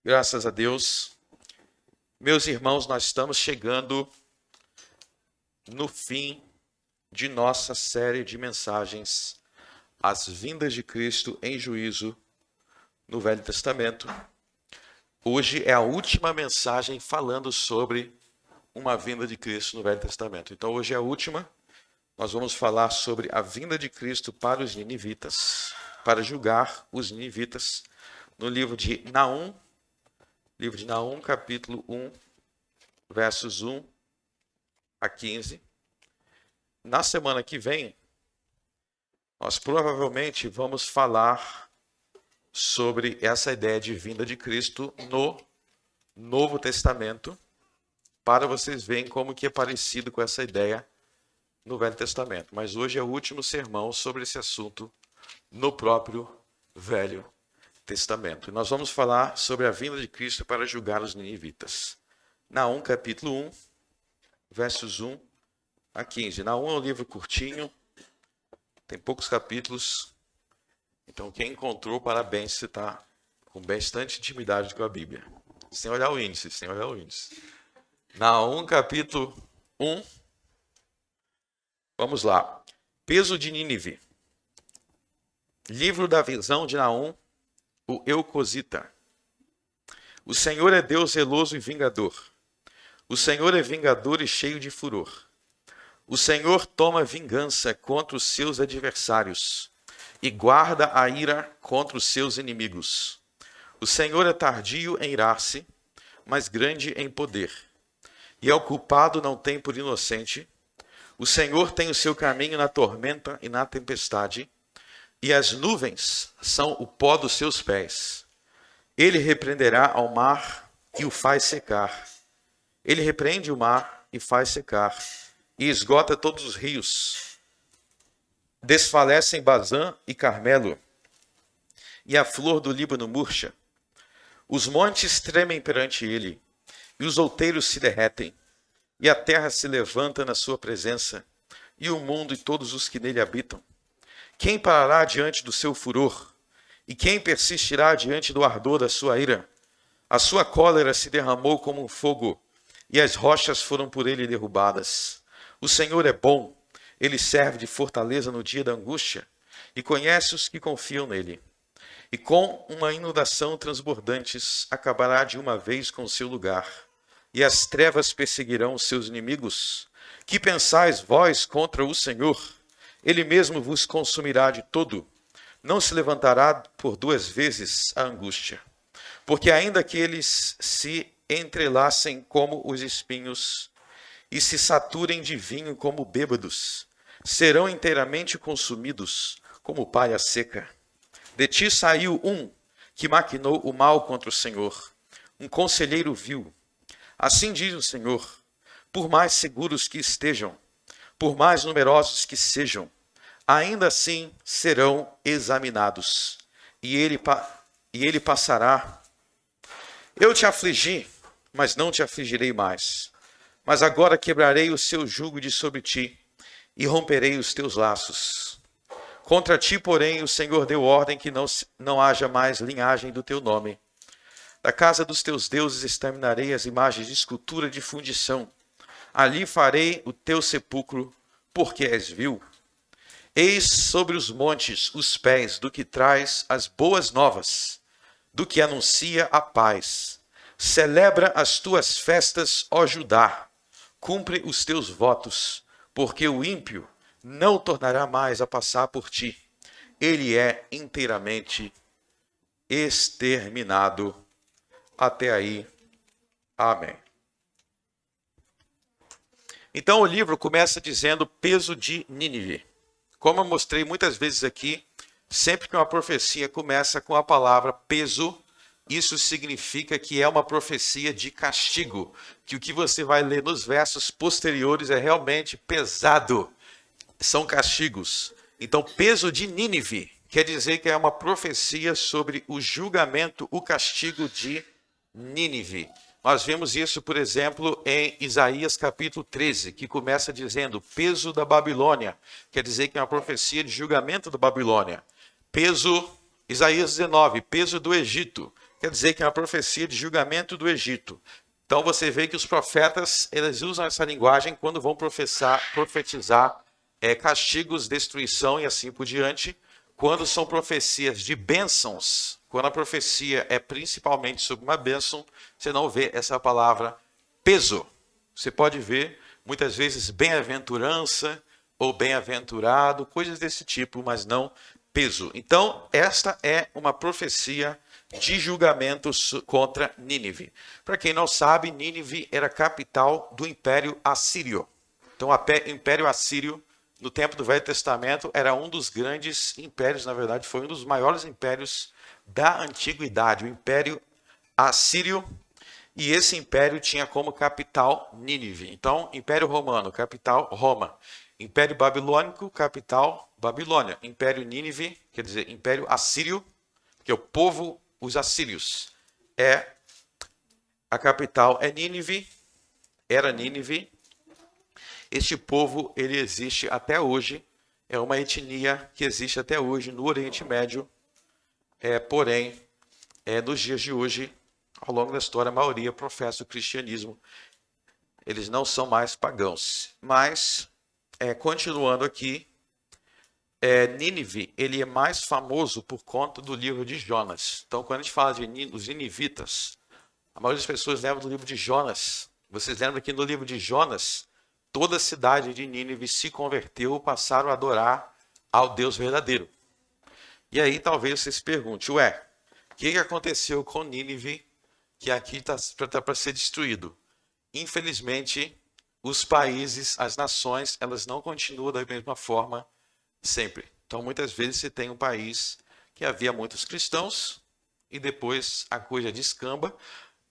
Graças a Deus. Meus irmãos, nós estamos chegando no fim de nossa série de mensagens, As Vindas de Cristo em Juízo no Velho Testamento. Hoje é a última mensagem falando sobre uma vinda de Cristo no Velho Testamento. Então hoje é a última. Nós vamos falar sobre a vinda de Cristo para os ninivitas, para julgar os ninivitas, no livro de Naum, capítulo 1, versos 1 a 15. Na semana que vem, nós provavelmente vamos falar sobre essa ideia de vinda de Cristo no Novo Testamento, para vocês verem como que é parecido com essa ideia no Velho Testamento. Mas hoje é o último sermão sobre esse assunto no próprio Velho Testamento. E nós vamos falar sobre a vinda de Cristo para julgar os ninivitas. Naum, capítulo 1, versos 1 a 15. Naum é um livro curtinho, tem poucos capítulos. Então, quem encontrou, parabéns, você está com bastante intimidade com a Bíblia. Sem olhar o índice, Naum, capítulo 1. Vamos lá. Peso de Nínive. Livro da visão de Naum, o Eucosita. O Senhor é Deus zeloso e vingador. O Senhor é vingador e cheio de furor. O Senhor toma vingança contra os seus adversários e guarda a ira contra os seus inimigos. O Senhor é tardio em irar-se, mas grande em poder. E ao culpado não tem por inocente. O Senhor tem o seu caminho na tormenta e na tempestade, e as nuvens são o pó dos seus pés. Ele repreenderá ao mar e o faz secar. Ele repreende o mar e faz secar, e esgota todos os rios. Desfalecem Bazã e Carmelo, e a flor do Líbano murcha. Os montes tremem perante ele, e os outeiros se derretem, e a terra se levanta na sua presença, e o mundo e todos os que nele habitam. Quem parará diante do seu furor? E quem persistirá diante do ardor da sua ira? A sua cólera se derramou como um fogo, e as rochas foram por ele derrubadas. O Senhor é bom, ele serve de fortaleza no dia da angústia, e conhece os que confiam nele. E com uma inundação transbordantes acabará de uma vez com o seu lugar, e as trevas perseguirão os seus inimigos. Que pensais vós contra o Senhor? Ele mesmo vos consumirá de todo. Não se levantará por duas vezes a angústia. Porque ainda que eles se entrelacem como os espinhos e se saturem de vinho como bêbados, serão inteiramente consumidos como palha seca. De ti saiu um que maquinou o mal contra o Senhor, um conselheiro vil. Assim diz o Senhor: por mais seguros que estejam, por mais numerosos que sejam, ainda assim serão examinados, e ele passará. Eu te afligi, mas não te afligirei mais. Mas agora quebrarei o seu jugo de sobre ti, e romperei os teus laços. Contra ti, porém, o Senhor deu ordem que não haja mais linhagem do teu nome. Da casa dos teus deuses exterminarei as imagens de escultura de fundição. Ali farei o teu sepulcro, porque és vil. Eis sobre os montes os pés do que traz as boas novas, do que anuncia a paz. Celebra as tuas festas, ó Judá. Cumpre os teus votos, porque o ímpio não tornará mais a passar por ti. Ele é inteiramente exterminado. Até aí. Amém. Então o livro começa dizendo peso de Nínive. Como eu mostrei muitas vezes aqui, sempre que uma profecia começa com a palavra peso, isso significa que é uma profecia de castigo, que o que você vai ler nos versos posteriores é realmente pesado, são castigos. Então, peso de Nínive quer dizer que é uma profecia sobre o julgamento, o castigo de Nínive. Nós vemos isso, por exemplo, em Isaías capítulo 13, que começa dizendo peso da Babilônia. Quer dizer que é uma profecia de julgamento da Babilônia. Peso, Isaías 19, peso do Egito. quer dizer que é uma profecia de julgamento do Egito. Então você vê que os profetas, eles usam essa linguagem quando vão profetizar castigos, destruição e assim por diante. Quando são profecias de bênçãos, quando a profecia é principalmente sobre uma bênção, você não vê essa palavra peso. Você pode ver muitas vezes bem-aventurança ou bem-aventurado, coisas desse tipo, mas não peso. Então, esta é uma profecia de julgamentos contra Nínive. Para quem não sabe, Nínive era capital do Império Assírio. Então, o Império Assírio, no tempo do Velho Testamento, era um dos grandes impérios, na verdade, foi um dos maiores impérios da antiguidade, o Império Assírio. E esse império tinha como capital Nínive. Então, Império Romano, capital Roma. Império Babilônico, capital Babilônia. Império Nínive, quer dizer, Império Assírio, que é o povo, os assírios. A capital é Nínive, era Nínive. Este povo, ele existe até hoje. É uma etnia que existe até hoje no Oriente Médio. Porém, nos dias de hoje, ao longo da história, a maioria professa o cristianismo. Eles não são mais pagãos. Mas, continuando aqui, Nínive, ele é mais famoso por conta do livro de Jonas. Então, quando a gente fala de os ninivitas, a maioria das pessoas lembra do livro de Jonas. Vocês lembram que no livro de Jonas, toda a cidade de Nínive se converteu, passaram a adorar ao Deus verdadeiro. E aí talvez você se pergunte, o que aconteceu com Nínive que aqui está para ser destruído? Infelizmente, os países, as nações, elas não continuam da mesma forma sempre. Então, muitas vezes você tem um país que havia muitos cristãos e depois a coisa descamba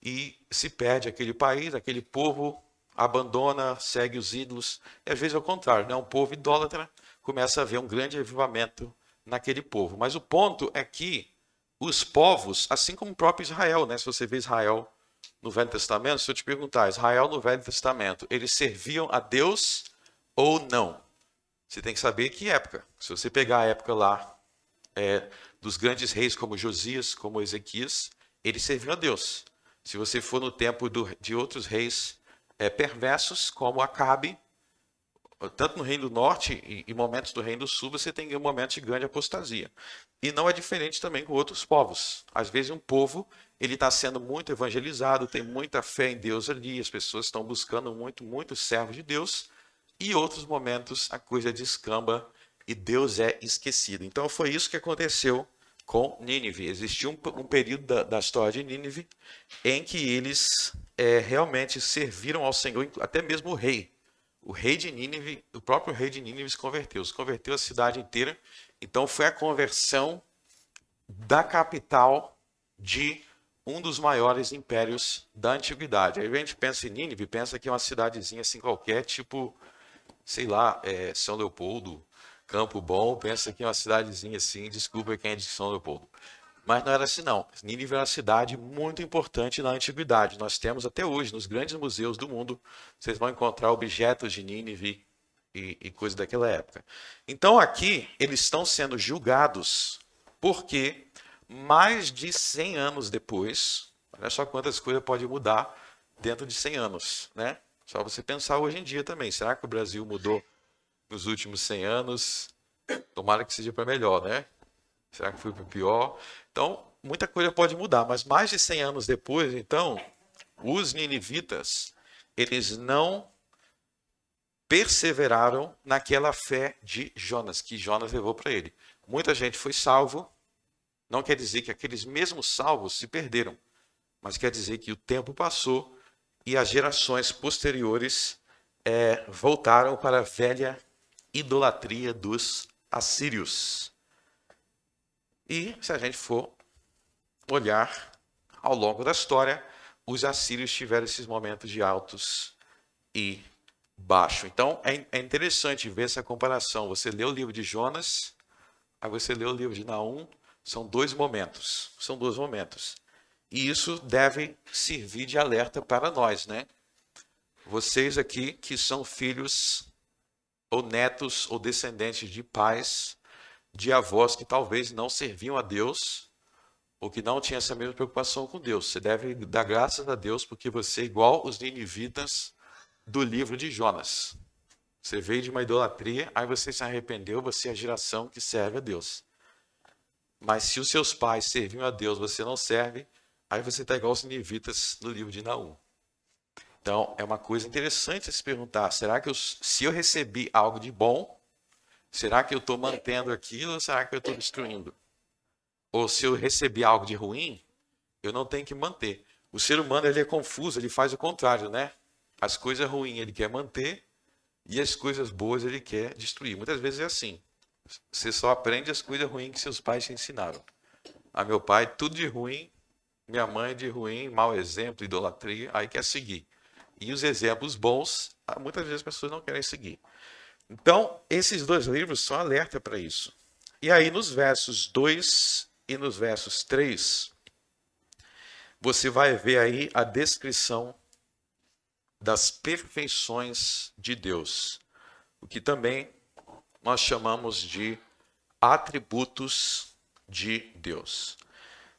e se perde aquele país, aquele povo abandona, segue os ídolos. E às vezes é o contrário, né? Um povo idólatra começa a haver um grande avivamento naquele povo. Mas o ponto é que os povos, assim como o próprio Israel, né? Se você vê Israel no Velho Testamento, se eu te perguntar, Israel no Velho Testamento, eles serviam a Deus ou não? Você tem que saber que época. Se você pegar a época lá dos grandes reis como Josias, como Ezequias, eles serviam a Deus. Se você for no tempo de outros reis perversos, como Acabe, tanto no Reino do Norte e momentos do Reino do Sul, você tem um momento de grande apostasia. E não é diferente também com outros povos. Às vezes um povo ele está sendo muito evangelizado, tem muita fé em Deus ali, as pessoas estão buscando muito servos de Deus, e em outros momentos a coisa descamba e Deus é esquecido. Então foi isso que aconteceu com Nínive. Existiu um período da história de Nínive em que eles realmente serviram ao Senhor, até mesmo o rei. O rei de Nínive, o próprio rei de Nínive se converteu a cidade inteira. Então foi a conversão da capital de um dos maiores impérios da antiguidade. Aí a gente pensa em Nínive, pensa que é uma cidadezinha assim qualquer, tipo, sei lá, São Leopoldo, Campo Bom, pensa que é uma cidadezinha assim, desculpa quem é de São Leopoldo. Mas não era assim não. Nínive era uma cidade muito importante na antiguidade. Nós temos até hoje, nos grandes museus do mundo, vocês vão encontrar objetos de Nínive e coisas daquela época. Então aqui eles estão sendo julgados porque mais de 100 anos depois, olha só quantas coisas podem mudar dentro de 100 anos, né? Só você pensar hoje em dia também. Será que o Brasil mudou nos últimos 100 anos? Tomara que seja para melhor, né? Será que foi para pior? Então, muita coisa pode mudar, mas mais de 100 anos depois, então, os ninivitas, eles não perseveraram naquela fé de Jonas, que Jonas levou para ele. Muita gente foi salvo, não quer dizer que aqueles mesmos salvos se perderam, mas quer dizer que o tempo passou e as gerações posteriores voltaram para a velha idolatria dos assírios. E se a gente for olhar ao longo da história, os assírios tiveram esses momentos de altos e baixos. Então é interessante ver essa comparação. Você lê o livro de Jonas, aí você lê o livro de Naum, são dois momentos. São dois momentos. E isso deve servir de alerta para nós, né? Vocês aqui que são filhos ou netos ou descendentes de pais, de avós que talvez não serviam a Deus, ou que não tinha essa mesma preocupação com Deus. Você deve dar graças a Deus porque você é igual os ninivitas do livro de Jonas. Você veio de uma idolatria, aí você se arrependeu, você é a geração que serve a Deus. Mas se os seus pais serviam a Deus, você não serve, aí você está igual os ninivitas no livro de Naum. Então, é uma coisa interessante se perguntar, será que se eu recebi algo de bom, será que eu estou mantendo aquilo ou será que eu estou destruindo? Ou se eu recebi algo de ruim, eu não tenho que manter. O ser humano ele é confuso, ele faz o contrário, né? As coisas ruins ele quer manter e as coisas boas ele quer destruir. Muitas vezes é assim. Você só aprende as coisas ruins que seus pais te ensinaram. A meu pai, tudo de ruim, minha mãe de ruim, mau exemplo, idolatria, aí quer seguir. E os exemplos bons, muitas vezes as pessoas não querem seguir. Então, esses dois livros são alerta para isso. E aí, nos versos 2 e nos versos 3, você vai ver aí a descrição das perfeições de Deus, o que também nós chamamos de atributos de Deus.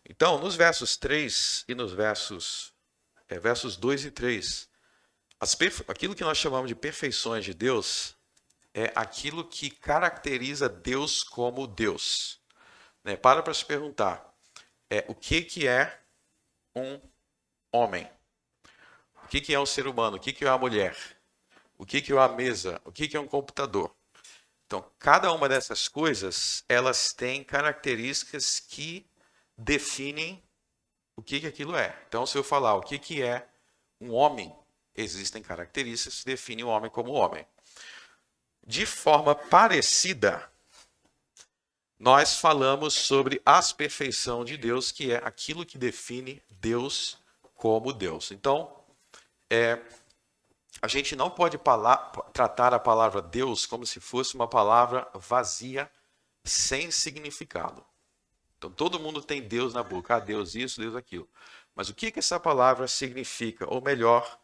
Então, nos versos 3 e nos versos 2 e 3, aquilo que nós chamamos de perfeições de Deus é aquilo que caracteriza Deus como Deus. Para se perguntar, o que é um homem? O que é um ser humano? O que é uma mulher? O que é uma mesa? O que é um computador? Então, cada uma dessas coisas, elas têm características que definem o que aquilo é. Então, se eu falar o que é um homem, existem características que definem o homem como homem. De forma parecida, nós falamos sobre as perfeições de Deus, que é aquilo que define Deus como Deus. Então, a gente não pode tratar a palavra Deus como se fosse uma palavra vazia, sem significado. Então, todo mundo tem Deus na boca. Ah, Deus isso, Deus aquilo. Mas o que essa palavra significa? Ou melhor,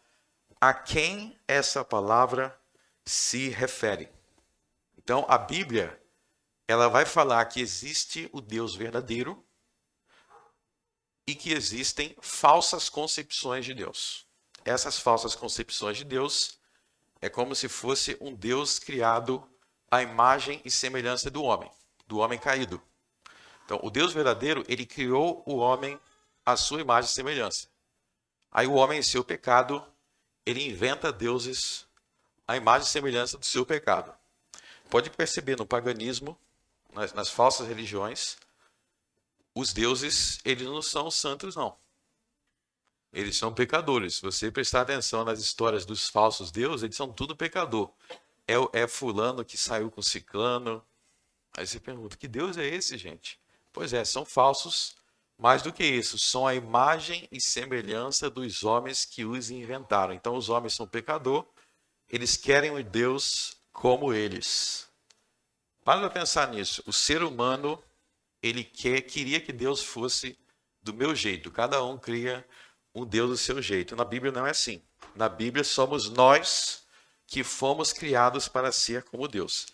a quem essa palavra se refere? Então, a Bíblia, ela vai falar que existe o Deus verdadeiro e que existem falsas concepções de Deus. Essas falsas concepções de Deus é como se fosse um Deus criado à imagem e semelhança do homem caído. Então, o Deus verdadeiro, ele criou o homem à sua imagem e semelhança. Aí o homem, em seu pecado, ele inventa deuses à imagem e semelhança do seu pecado. Pode perceber no paganismo, nas falsas religiões, os deuses, eles não são santos, não. Eles são pecadores. Se você prestar atenção nas histórias dos falsos deuses, eles são tudo pecador. É fulano que saiu com ciclano. Aí você pergunta, que Deus é esse, gente? Pois é, são falsos. Mais do que isso, são a imagem e semelhança dos homens que os inventaram. Então, os homens são pecador, eles querem um Deus como eles. Para pensar nisso. O ser humano, ele queria que Deus fosse do meu jeito. Cada um cria um Deus do seu jeito. Na Bíblia não é assim. Na Bíblia somos nós que fomos criados para ser como Deus.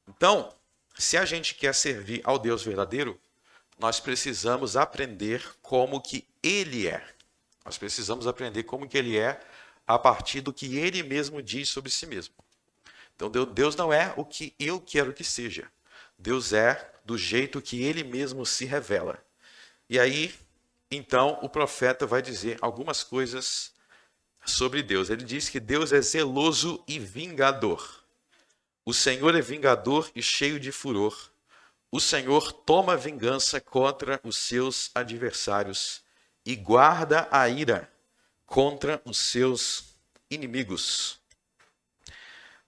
Então, se a gente quer servir ao Deus verdadeiro, nós precisamos aprender como que Ele é. Nós precisamos aprender como que Ele é a partir do que Ele mesmo diz sobre si mesmo. Então, Deus não é o que eu quero que seja. Deus é do jeito que Ele mesmo se revela. E aí, então, o profeta vai dizer algumas coisas sobre Deus. Ele diz que Deus é zeloso e vingador. O Senhor é vingador e cheio de furor. O Senhor toma vingança contra os seus adversários e guarda a ira contra os seus inimigos.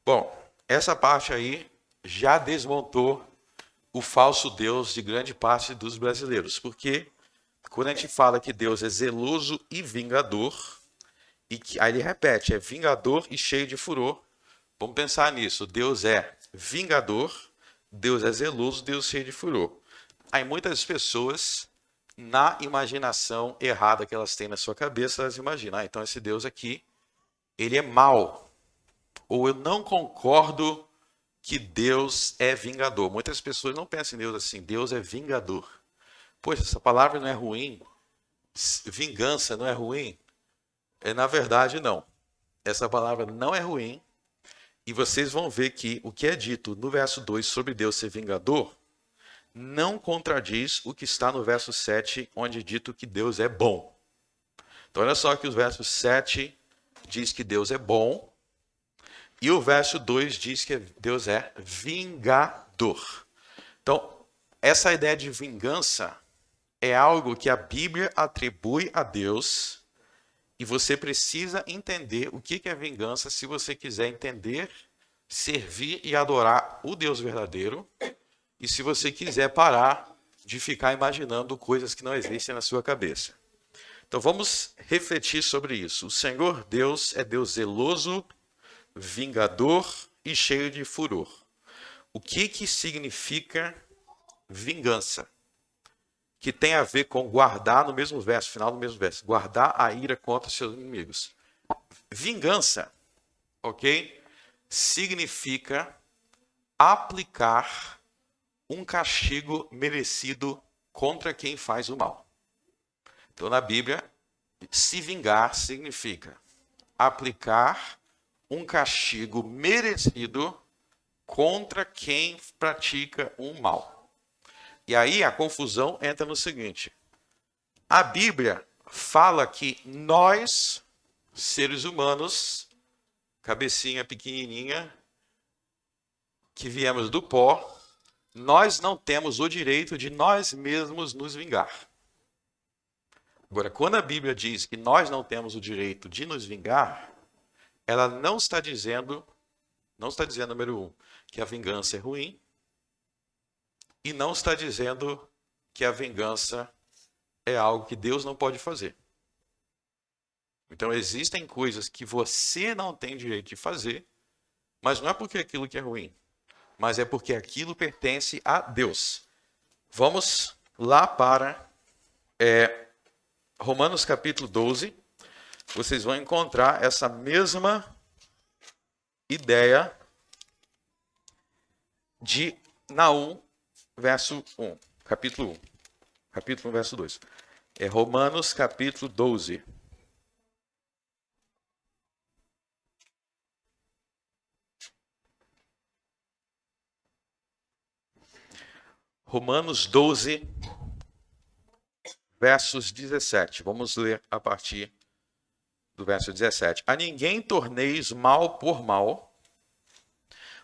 Bom, essa parte aí já desmontou o falso Deus de grande parte dos brasileiros, porque quando a gente fala que Deus é zeloso e vingador, aí ele repete, é vingador e cheio de furor, vamos pensar nisso, Deus é vingador, Deus é zeloso, Deus é cheio de furor. Aí muitas pessoas, na imaginação errada que elas têm na sua cabeça, elas imaginam, então esse Deus aqui, ele é mau. Ou eu não concordo que Deus é vingador. Muitas pessoas não pensam em Deus assim, Deus é vingador. poxa, essa palavra não é ruim, vingança não é ruim? Na verdade, não. Essa palavra não é ruim, e vocês vão ver que o que é dito no verso 2 sobre Deus ser vingador não contradiz o que está no verso 7, onde é dito que Deus é bom. Então, olha só que o verso 7 diz que Deus é bom, e o verso 2 diz que Deus é vingador. Então, essa ideia de vingança é algo que a Bíblia atribui a Deus, e você precisa entender o que é vingança se você quiser entender, servir e adorar o Deus verdadeiro, e se você quiser parar de ficar imaginando coisas que não existem na sua cabeça. Então vamos refletir sobre isso. O Senhor Deus é Deus zeloso, vingador e cheio de furor. O que significa vingança? Que tem a ver com guardar, no mesmo verso, final do mesmo verso, guardar a ira contra seus inimigos. Vingança, ok? Significa aplicar um castigo merecido contra quem faz o mal. Então, na Bíblia, se vingar significa aplicar um castigo merecido contra quem pratica um mal. E aí a confusão entra no seguinte: a Bíblia fala que nós, seres humanos, cabecinha pequenininha, que viemos do pó, nós não temos o direito de nós mesmos nos vingar. Agora, quando a Bíblia diz que nós não temos o direito de nos vingar, ela não está dizendo, número 1, que a vingança é ruim, e não está dizendo que a vingança é algo que Deus não pode fazer. Então, existem coisas que você não tem direito de fazer, mas não é porque aquilo que é ruim, mas é porque aquilo pertence a Deus. Vamos lá para Romanos capítulo 12. Vocês vão encontrar essa mesma ideia de Naum, verso 1. Capítulo 1. Capítulo 1, verso 2. É Romanos capítulo 12. Romanos 12, versos 17. Vamos ler a partir do verso 17. A ninguém torneis mal por mal,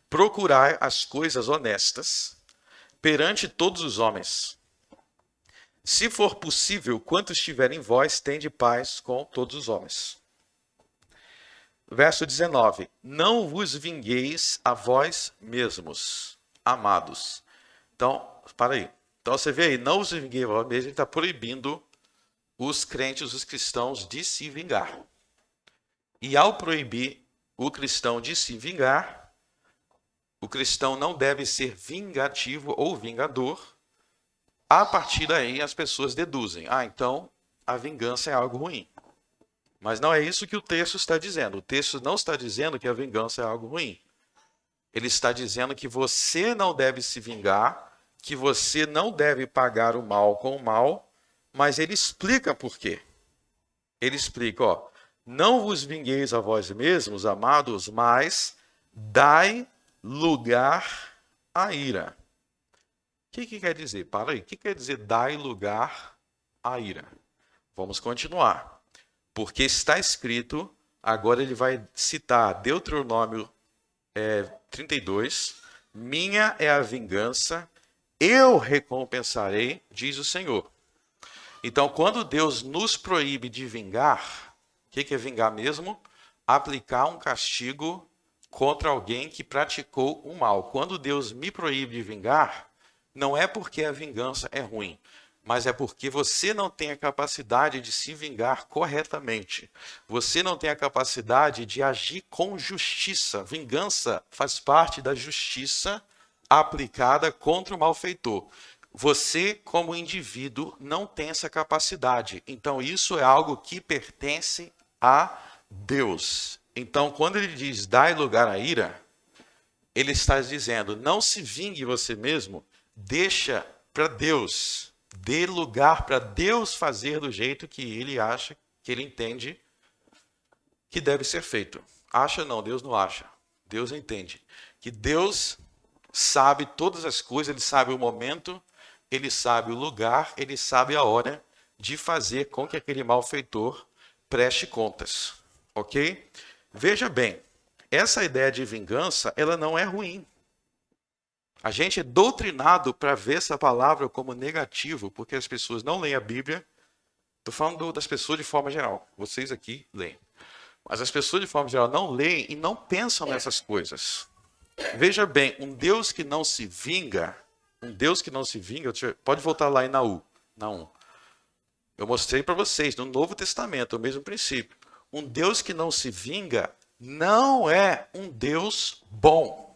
procurai as coisas honestas perante todos os homens. Se for possível, quanto estiver em vós, tende paz com todos os homens. Verso 19. Não vos vingueis a vós mesmos, amados. Então, para aí. Então você vê aí, não vos vingueis a vós mesmos, ele está proibindo os crentes, os cristãos, de se vingar. E ao proibir o cristão de se vingar, o cristão não deve ser vingativo ou vingador. A partir daí as pessoas deduzem, então a vingança é algo ruim. Mas não é isso que o texto está dizendo. O texto não está dizendo que a vingança é algo ruim. Ele está dizendo que você não deve se vingar, que você não deve pagar o mal com o mal, mas ele explica por quê. Ele explica, não vos vingueis a vós mesmos, amados, mas dai lugar à ira. O que quer dizer? Para aí. O que quer dizer dai lugar à ira? Vamos continuar. Porque está escrito, agora ele vai citar Deuteronômio 32, minha é a vingança, eu recompensarei, diz o Senhor. Então, quando Deus nos proíbe de vingar, o que é vingar mesmo? Aplicar um castigo contra alguém que praticou o mal. Quando Deus me proíbe de vingar, não é porque a vingança é ruim, mas é porque você não tem a capacidade de se vingar corretamente. Você não tem a capacidade de agir com justiça. Vingança faz parte da justiça aplicada contra o malfeitor. Você, como indivíduo, não tem essa capacidade. Então, isso é algo que pertence a Deus. Então, quando ele diz, dai lugar à ira, ele está dizendo, não se vingue você mesmo, deixa para Deus. Dê lugar para Deus fazer do jeito que ele acha, que ele entende que deve ser feito. Acha não, Deus não acha. Deus entende. Que Deus sabe todas as coisas, ele sabe o momento, ele sabe o lugar, ele sabe a hora de fazer com que aquele malfeitor preste contas. Ok? Veja bem, essa ideia de vingança, ela não é ruim. A gente é doutrinado para ver essa palavra como negativo, porque as pessoas não leem a Bíblia. Estou falando das pessoas de forma geral. Vocês aqui leem. Mas as pessoas de forma geral não leem e não pensam nessas coisas. Veja bem, um Deus que não se vinga, pode voltar lá em Naum. Eu mostrei para vocês no Novo Testamento o mesmo princípio. Um Deus que não se vinga não é um Deus bom.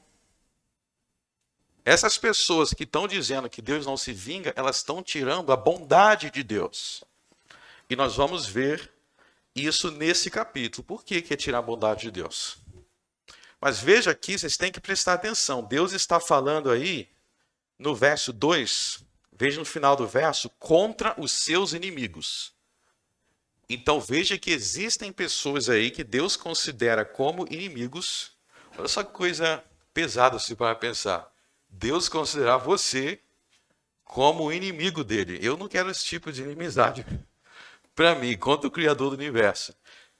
Essas pessoas que estão dizendo que Deus não se vinga, elas estão tirando a bondade de Deus. E nós vamos ver isso nesse capítulo. Por que é tirar a bondade de Deus? Mas veja aqui, vocês têm que prestar atenção. Deus está falando aí, no verso 2, veja no final do verso, contra os seus inimigos. Então veja que existem pessoas aí que Deus considera como inimigos. Olha só que coisa pesada se para pensar. Deus considerar você como inimigo dele. Eu não quero esse tipo de inimizade para mim, contra o Criador do universo.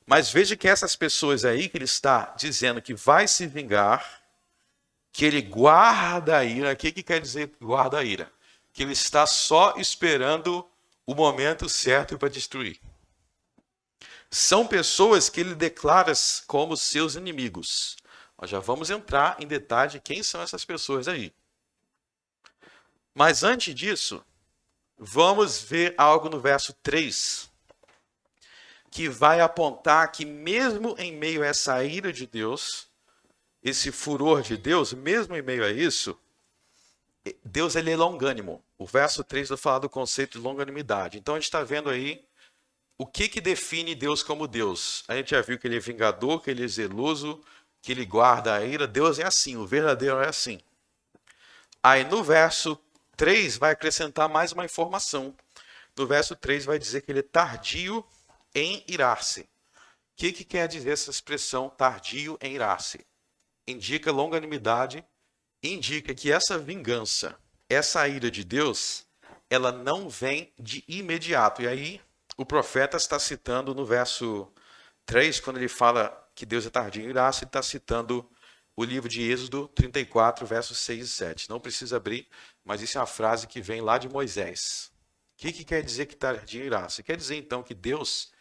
Mas veja que essas pessoas aí que ele está dizendo que vai se vingar, que ele guarda a ira. O que quer dizer guarda a ira? Que ele está só esperando o momento certo para destruir. São pessoas que ele declara como seus inimigos. Nós já vamos entrar em detalhe de quem são essas pessoas aí. Mas antes disso, vamos ver algo no verso 3, que vai apontar que mesmo em meio a essa ira de Deus, esse furor de Deus, mesmo em meio a isso, Deus ele é longânimo. O verso 3 vai falar do conceito de longanimidade. Então a gente está vendo aí o que define Deus como Deus. A gente já viu que ele é vingador, que ele é zeloso, que ele guarda a ira. Deus é assim, o verdadeiro é assim. Aí no verso 3 vai acrescentar mais uma informação. No verso 3 vai dizer que ele é tardio em irar-se. O que quer dizer essa expressão tardio em irar-se? Indica longanimidade, indica que essa vingança, essa ira de Deus, ela não vem de imediato. E aí o profeta está citando no verso 3, quando ele fala que Deus é tardio em irar-se, ele está citando o livro de Êxodo 34, versos 6 e 7. Não precisa abrir, mas isso é uma frase que vem lá de Moisés. O que quer dizer que tardio em irar-se? Quer dizer então que Deus,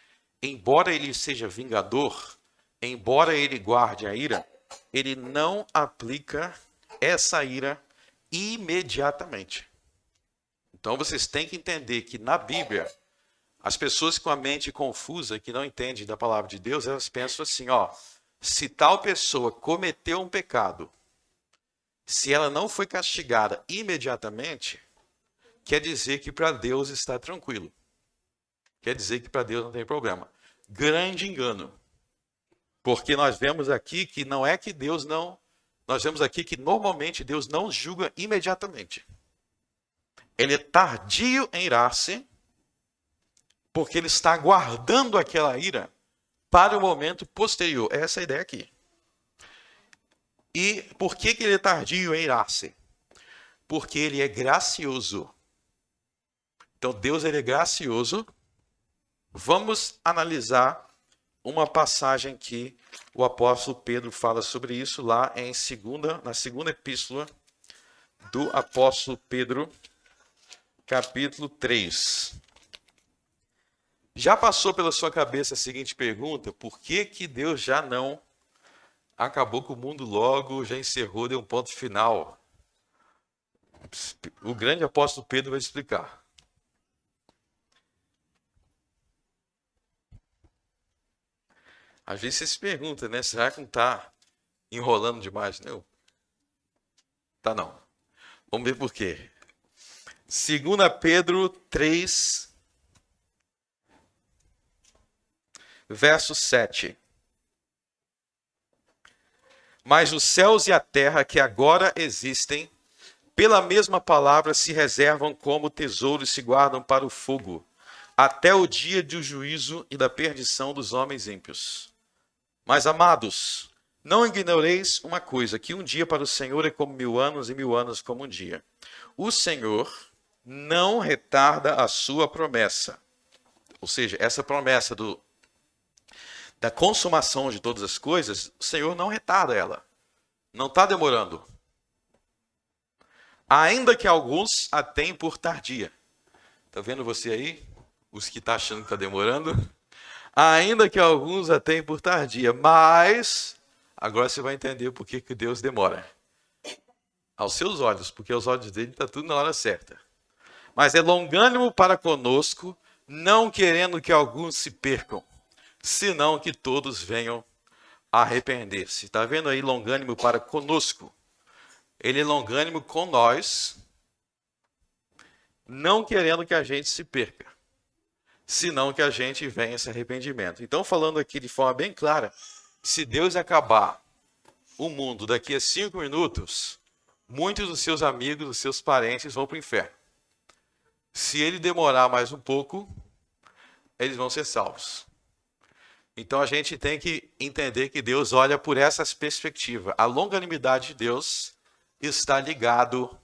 embora ele seja vingador, embora ele guarde a ira, ele não aplica essa ira imediatamente. Então vocês têm que entender que na Bíblia, as pessoas com a mente confusa, que não entendem da palavra de Deus, elas pensam assim, se tal pessoa cometeu um pecado, se ela não foi castigada imediatamente, quer dizer que para Deus está tranquilo. Quer dizer que para Deus não tem problema. Grande engano. Porque nós vemos aqui que não é que Deus não... Nós vemos aqui que normalmente Deus não julga imediatamente. Ele é tardio em irar-se, porque ele está guardando aquela ira para o momento posterior. Essa é a ideia aqui. E por que ele é tardio em irar-se? Porque ele é gracioso. Então Deus ele é gracioso. Vamos analisar uma passagem que o apóstolo Pedro fala sobre isso lá na segunda epístola do apóstolo Pedro, capítulo 3. Já passou pela sua cabeça a seguinte pergunta: por que Deus já não acabou com o mundo logo, já encerrou, deu um ponto final? O grande apóstolo Pedro vai explicar. Às vezes você se pergunta, né? Será que não está enrolando demais? Não. Tá não. Vamos ver por quê. 2 Pedro 3, verso 7. Mas os céus e a terra que agora existem Pela mesma palavra se reservam como tesouro e se guardam para o fogo, até o dia do juízo e da perdição dos homens ímpios. Mas, amados, não ignoreis uma coisa, que um dia para o Senhor é como 1000 anos e 1000 anos como um dia. O Senhor não retarda a sua promessa. Ou seja, essa promessa da consumação de todas as coisas, o Senhor não retarda ela. Não está demorando. Ainda que alguns a tenham por tardia. Está vendo você aí? Os que estão achando que está demorando? Ainda que alguns a tenham por tardia. Mas, agora você vai entender por que Deus demora. Aos seus olhos, porque aos olhos dele está tudo na hora certa. Mas é longânimo para conosco, não querendo que alguns se percam, senão que todos venham a arrepender-se. Está vendo aí longânimo para conosco? Ele é longânimo com nós, não querendo que a gente se perca, senão que a gente venha a esse arrependimento. Então, falando aqui de forma bem clara, se Deus acabar o mundo daqui a 5 minutos, muitos dos seus amigos, dos seus parentes vão para o inferno. Se ele demorar mais um pouco, eles vão ser salvos. Então a gente tem que entender que Deus olha por essa perspectiva. A longanimidade de Deus está ligado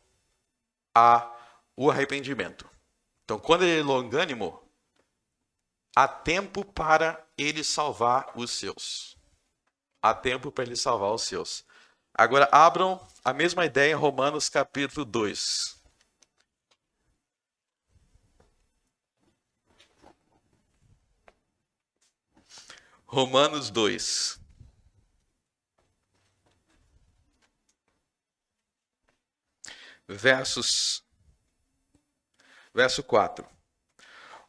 ao arrependimento. Então, quando ele é longânimo, há tempo para ele salvar os seus. Há tempo para ele salvar os seus. Agora, abram a mesma ideia em Romanos capítulo 2. Romanos 2. Verso 4.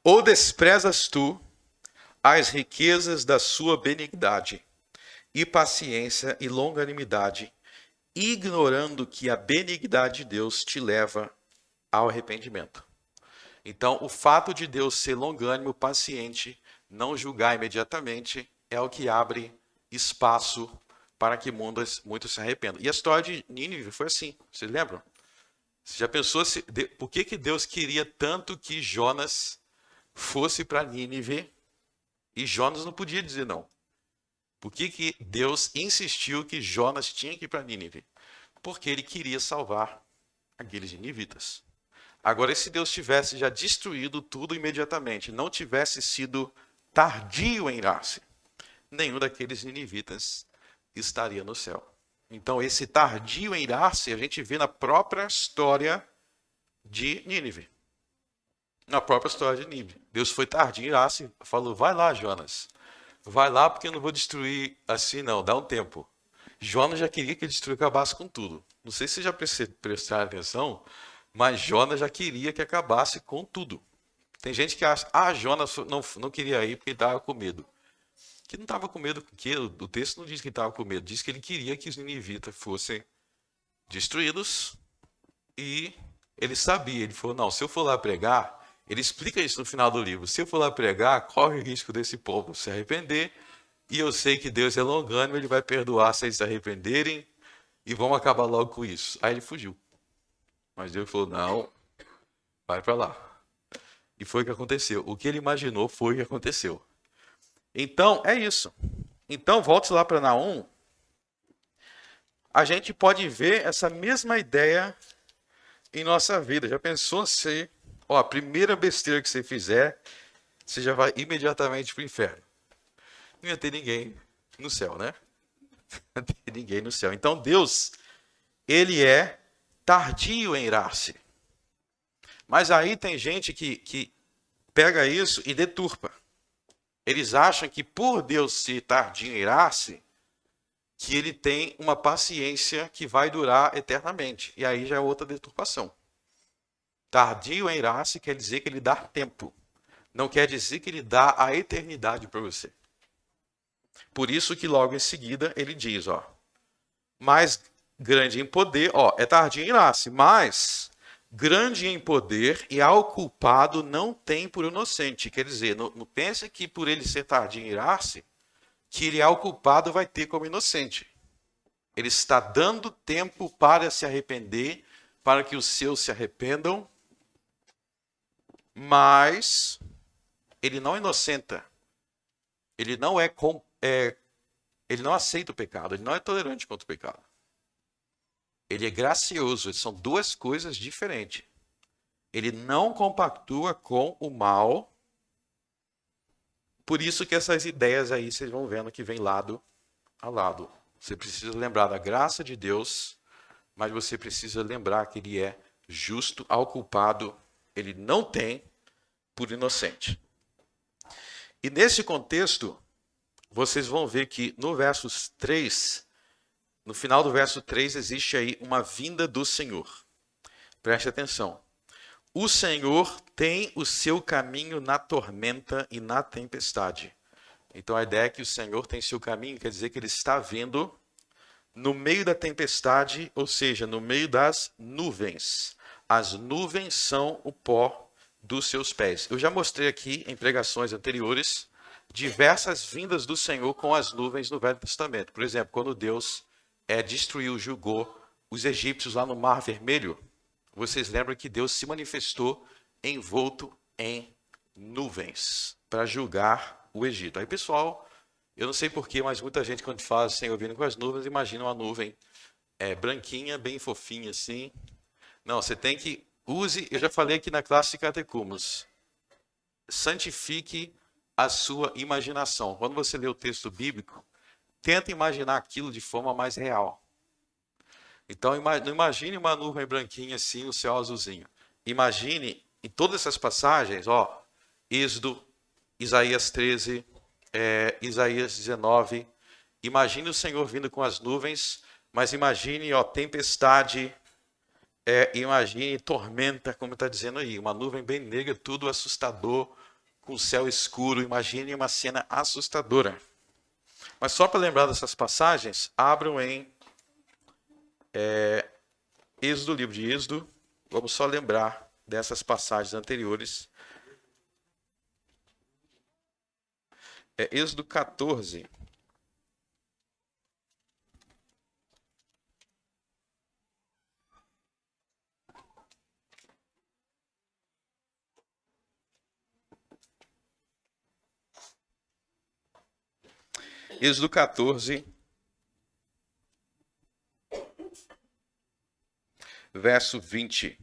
Ou desprezas tu as riquezas da sua benignidade e paciência e longanimidade, ignorando que a benignidade de Deus te leva ao arrependimento. Então, o fato de Deus ser longânimo, paciente, não julgar imediatamente, é o que abre espaço para que muitos se arrependam. E a história de Nínive foi assim, vocês lembram? Você já pensou por que Deus queria tanto que Jonas fosse para Nínive e Jonas não podia dizer não? Por que Deus insistiu que Jonas tinha que ir para Nínive? Porque ele queria salvar aqueles ninivitas. Agora, se Deus tivesse já destruído tudo imediatamente, não tivesse sido tardio em irar-se, nenhum daqueles ninivitas estaria no céu. Então, esse tardio em irar-se, a gente vê na própria história de Nínive. Na própria história de Nínive. Deus foi tardio em irar-se, falou, vai lá, Jonas. Vai lá porque eu não vou destruir assim não, dá um tempo. Jonas já queria que ele acabasse com tudo. Não sei se vocês já prestaram atenção, mas Jonas já queria que acabasse com tudo. Tem gente que acha, Jonas não queria ir porque ele estava com medo. Que não estava com medo, porque o texto não diz que ele estava com medo, diz que ele queria que os ninivitas fossem destruídos e ele sabia, ele falou, não, se eu for lá pregar, ele explica isso no final do livro, se eu for lá pregar, corre o risco desse povo se arrepender e eu sei que Deus é longânimo, ele vai perdoar se eles se arrependerem e vamos acabar logo com isso. Aí ele fugiu. Mas Deus falou, não, vai para lá. E foi o que aconteceu. O que ele imaginou foi o que aconteceu. Então, é isso. Então, volte lá para Naum. A gente pode ver essa mesma ideia em nossa vida. Já pensou se, a primeira besteira que você fizer, você já vai imediatamente para o inferno? Não ia ter ninguém no céu, né? Não ia ter ninguém no céu. Então, Deus, ele é tardio em irar-se. Mas aí tem gente que pega isso e deturpa. Eles acham que por Deus ser tardio em irar-se, que ele tem uma paciência que vai durar eternamente. E aí já é outra deturpação. Tardio em irar-se quer dizer que ele dá tempo. Não quer dizer que ele dá a eternidade para você. Por isso que logo em seguida ele diz, mais grande em poder, é tardio em irar-se, mas grande em poder e ao culpado não tem por inocente. Quer dizer, não pense que por ele ser tardio em irar-se, que ele ao culpado vai ter como inocente. Ele está dando tempo para se arrepender para que os seus se arrependam, mas ele não inocenta. Ele não ele não aceita o pecado, ele não é tolerante contra o pecado. Ele é gracioso, são duas coisas diferentes. Ele não compactua com o mal. Por isso que essas ideias aí vocês vão vendo que vem lado a lado. Você precisa lembrar da graça de Deus, mas você precisa lembrar que ele é justo ao culpado. Ele não tem por inocente. E nesse contexto, vocês vão ver que no final do verso 3, existe aí uma vinda do Senhor. Preste atenção. O Senhor tem o seu caminho na tormenta e na tempestade. Então a ideia é que o Senhor tem seu caminho, quer dizer que ele está vindo no meio da tempestade, ou seja, no meio das nuvens. As nuvens são o pó dos seus pés. Eu já mostrei aqui em pregações anteriores diversas vindas do Senhor com as nuvens no Velho Testamento. Por exemplo, quando Deus julgou os egípcios lá no Mar Vermelho, vocês lembram que Deus se manifestou envolto em nuvens para julgar o Egito. Aí, pessoal, eu não sei porquê, mas muita gente, quando fala Senhor vindo com as nuvens, imagina uma nuvem branquinha, bem fofinha assim. Não, você tem que eu já falei aqui na classe de catecúmenos, santifique a sua imaginação. Quando você lê o texto bíblico, tenta imaginar aquilo de forma mais real. Então, não imagine uma nuvem branquinha assim, o céu azulzinho. Imagine, em todas essas passagens, Êxodo, Isaías 13, Isaías 19. Imagine o Senhor vindo com as nuvens, mas imagine, tempestade, imagine tormenta, como está dizendo aí. Uma nuvem bem negra, tudo assustador, com o céu escuro. Imagine uma cena assustadora. Mas só para lembrar dessas passagens, abram em Êxodo, livro de Êxodo. Vamos só lembrar dessas passagens anteriores. Êxodo 14. Êxodo 14, verso 20.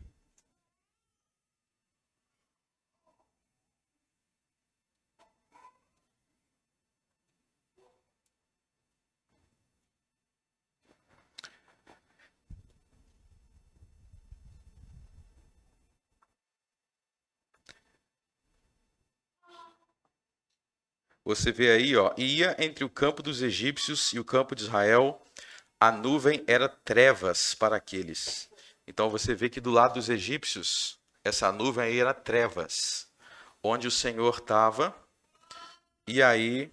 Você vê aí, ia entre o campo dos egípcios e o campo de Israel, a nuvem era trevas para aqueles. Então você vê que do lado dos egípcios, essa nuvem aí era trevas, onde o Senhor estava. E aí,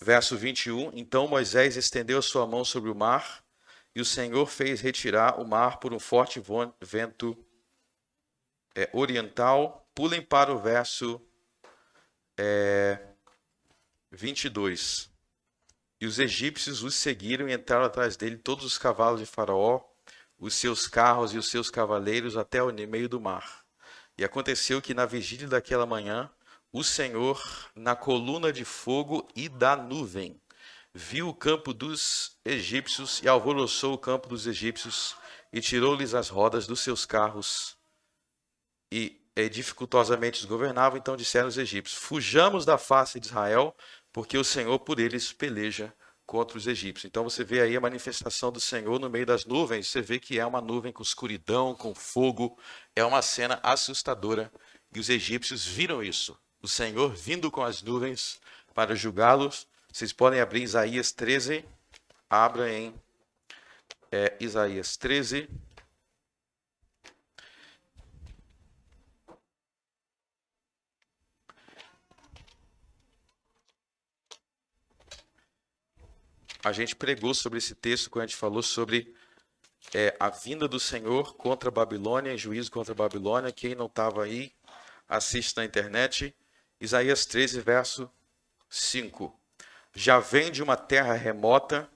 verso 21, então Moisés estendeu a sua mão sobre o mar, e o Senhor fez retirar o mar por um forte vento oriental. Pulem para o verso 22. E os egípcios os seguiram e entraram atrás dele todos os cavalos de Faraó, os seus carros e os seus cavaleiros até o meio do mar. E aconteceu que na vigília daquela manhã, o Senhor, na coluna de fogo e da nuvem, viu o campo dos egípcios e alvoroçou o campo dos egípcios e tirou-lhes as rodas dos seus carros e dificultosamente os governava. Então disseram os egípcios: fujamos da face de Israel, porque o Senhor por eles peleja contra os egípcios. Então você vê aí a manifestação do Senhor no meio das nuvens. Você vê que é uma nuvem com escuridão, com fogo. É uma cena assustadora. E os egípcios viram isso. O Senhor vindo com as nuvens para julgá-los. Vocês podem abrir Isaías 13. Abra em Isaías 13. A gente pregou sobre esse texto quando a gente falou sobre a vinda do Senhor contra a Babilônia, juízo contra a Babilônia. Quem não estava aí, assiste na internet. Isaías 13, verso 5. Já vem de uma terra remota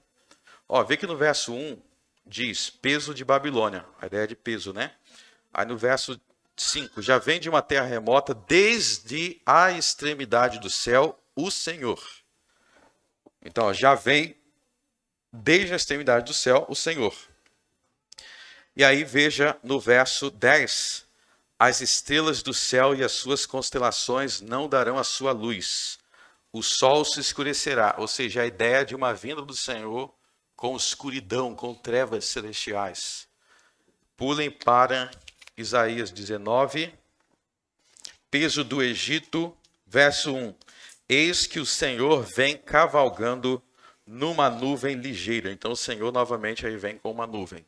Ó, vê que no verso 1 diz peso de Babilônia. A ideia de peso, né? Aí no verso 5, já vem de uma terra remota, desde a extremidade do céu, o Senhor. Então, ó, já vem desde a extremidade do céu, o Senhor. E aí veja no verso 10, as estrelas do céu e as suas constelações não darão a sua luz. O sol se escurecerá, ou seja, a ideia de uma vinda do Senhor com escuridão, com trevas celestiais. Pulem para Isaías 19, peso do Egito, verso 1. Eis que o Senhor vem cavalgando numa nuvem ligeira. Então o Senhor novamente aí vem com uma nuvem.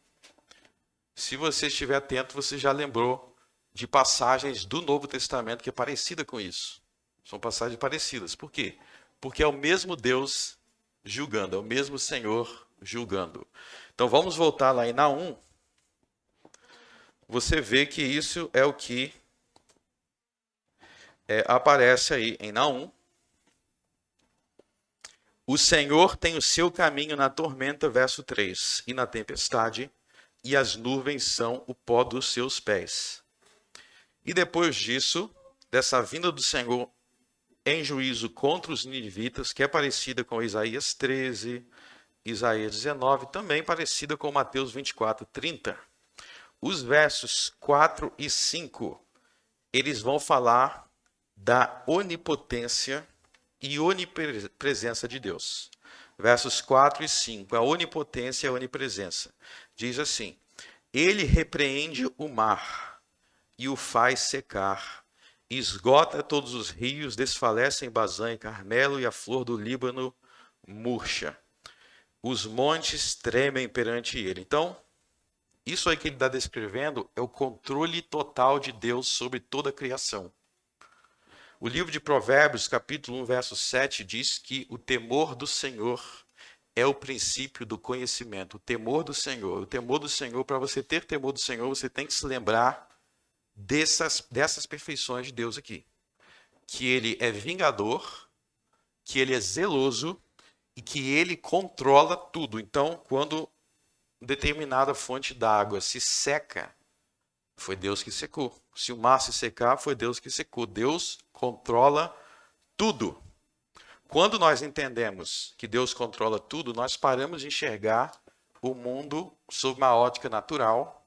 Se você estiver atento, você já lembrou de passagens do Novo Testamento que é parecida com isso. São passagens parecidas. Por quê? Porque é o mesmo Deus julgando, é o mesmo Senhor julgando. Então vamos voltar lá em Naum. Você vê que isso é o que aparece aí em Naum. O Senhor tem o seu caminho na tormenta, verso 3, e na tempestade, e as nuvens são o pó dos seus pés. E depois disso, dessa vinda do Senhor em juízo contra os ninivitas, que é parecida com Isaías 13, Isaías 19, também parecida com Mateus 24, 30. Os versos 4 e 5, eles vão falar da onipotência e onipresença de Deus. Versos 4 e 5, a onipotência e a onipresença. Diz assim: Ele repreende o mar e o faz secar, esgota todos os rios, desfalece em Bazã e Carmelo, e a flor do Líbano murcha. Os montes tremem perante ele. Então, isso aí que ele está descrevendo é o controle total de Deus sobre toda a criação. O livro de Provérbios, capítulo 1, verso 7, diz que o temor do Senhor é o princípio do conhecimento. O temor do Senhor. O temor do Senhor, para você ter temor do Senhor, você tem que se lembrar dessas perfeições de Deus aqui. Que ele é vingador, que ele é zeloso e que ele controla tudo. Então, quando determinada fonte d'água se seca, foi Deus que secou. Se o mar se secar, foi Deus que secou. Deus controla tudo. Quando nós entendemos que Deus controla tudo, nós paramos de enxergar o mundo sob uma ótica natural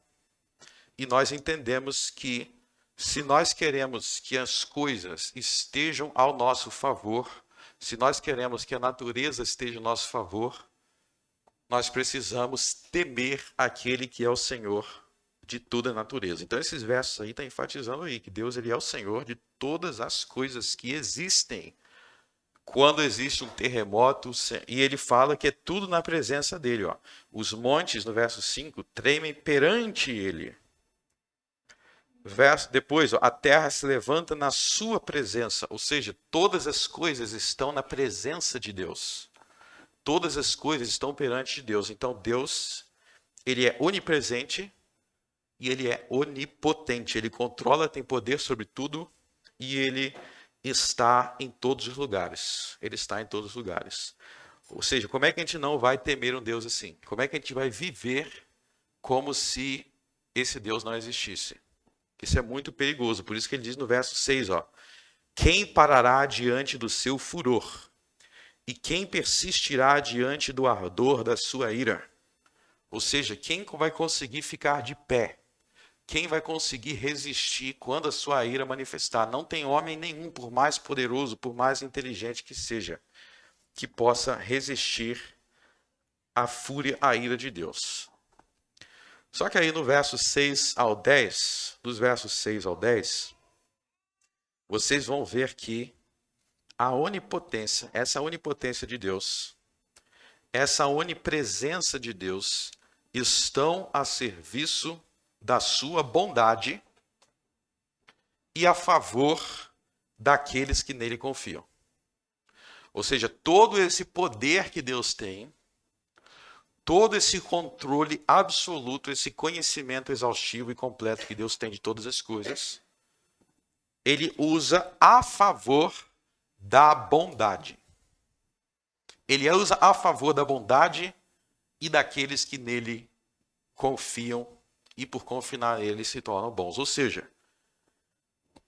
e nós entendemos que se nós queremos que as coisas estejam ao nosso favor, se nós queremos que a natureza esteja ao nosso favor, nós precisamos temer aquele que é o Senhor de toda a natureza. Então esses versos aí estão enfatizando aí que Deus ele é o Senhor de todas as coisas que existem. Quando existe um terremoto, e ele fala que é tudo na presença dele. Ó. Os montes, no verso 5, tremem perante ele. Depois, ó, a terra se levanta na sua presença. Ou seja, todas as coisas estão na presença de Deus. Todas as coisas estão perante Deus. Então Deus, ele é onipresente e ele é onipotente. Ele controla, tem poder sobre tudo e ele está em todos os lugares. Ele está em todos os lugares. Ou seja, como é que a gente não vai temer um Deus assim? Como é que a gente vai viver como se esse Deus não existisse? Isso é muito perigoso. Por isso que ele diz no verso 6, ó, quem parará diante do seu furor? E quem persistirá diante do ardor da sua ira? Ou seja, quem vai conseguir ficar de pé? Quem vai conseguir resistir quando a sua ira manifestar? Não tem homem nenhum, por mais poderoso, por mais inteligente que seja, que possa resistir à fúria, à ira de Deus. Só que aí no verso 6 ao 10, dos versos 6 ao 10, vocês vão ver que a onipotência, essa onipotência de Deus, essa onipresença de Deus, estão a serviço da sua bondade e a favor daqueles que nele confiam. Ou seja, todo esse poder que Deus tem, todo esse controle absoluto, esse conhecimento exaustivo e completo que Deus tem de todas as coisas, ele usa a favor da bondade. Ele usa a favor da bondade e daqueles que nele confiam e por confiar nele se tornam bons. Ou seja,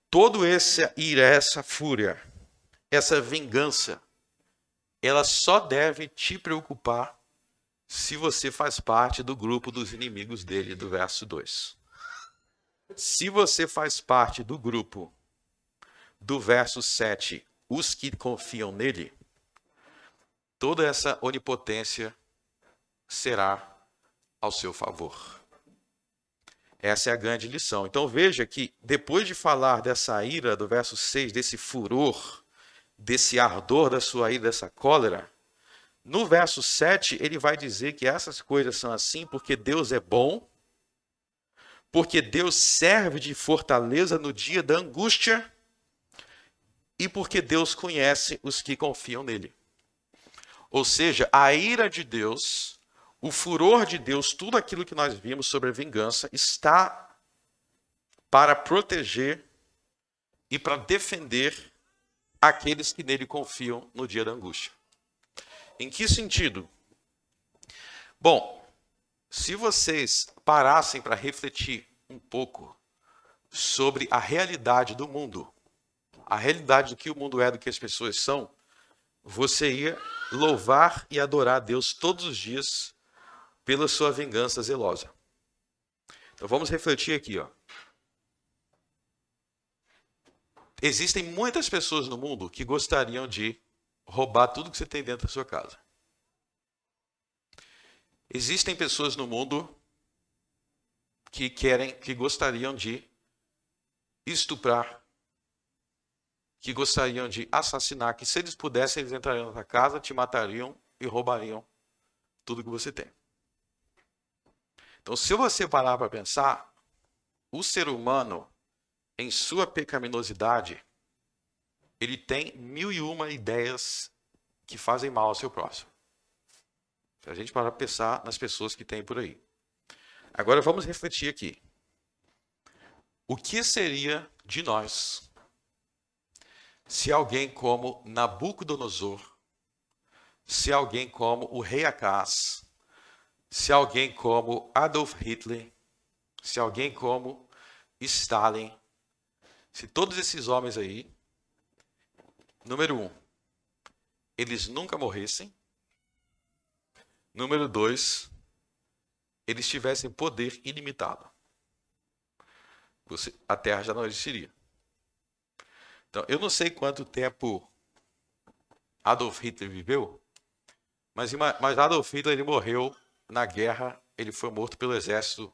todo essa ira, essa fúria, essa vingança, ela só deve te preocupar se você faz parte do grupo dos inimigos dele, do verso 2. Se você faz parte do grupo do verso 7, os que confiam nele, toda essa onipotência será ao seu favor. Essa é a grande lição. Então veja que depois de falar dessa ira, do verso 6, desse furor, desse ardor da sua ira, dessa cólera, no verso 7 ele vai dizer que essas coisas são assim porque Deus é bom, porque Deus serve de fortaleza no dia da angústia e porque Deus conhece os que confiam nele. Ou seja, a ira de Deus, o furor de Deus, tudo aquilo que nós vimos sobre a vingança, está para proteger e para defender aqueles que nele confiam no dia da angústia. Em que sentido? Bom, se vocês parassem para refletir um pouco sobre a realidade do mundo, a realidade do que o mundo é, do que as pessoas são, você ia louvar e adorar a Deus todos os dias pela sua vingança zelosa. Então vamos refletir aqui, ó. Existem muitas pessoas no mundo que gostariam de roubar tudo que você tem dentro da sua casa. Existem pessoas no mundo que gostariam de estuprar, que gostariam de assassinar, que se eles pudessem, eles entrariam na sua casa, te matariam e roubariam tudo que você tem. Então, se você parar para pensar, o ser humano, em sua pecaminosidade, ele tem 1001 ideias que fazem mal ao seu próximo. Se a gente parar para pensar nas pessoas que tem por aí. Agora vamos refletir aqui. O que seria de nós se alguém como Nabucodonosor, se alguém como o rei Acaz, se alguém como Adolf Hitler, se alguém como Stalin, se todos esses homens aí, número 1, eles nunca morressem, número 2, eles tivessem poder ilimitado, a Terra já não existiria. Então, eu não sei quanto tempo Adolf Hitler viveu, mas Adolf Hitler ele morreu na guerra, ele foi morto pelo exército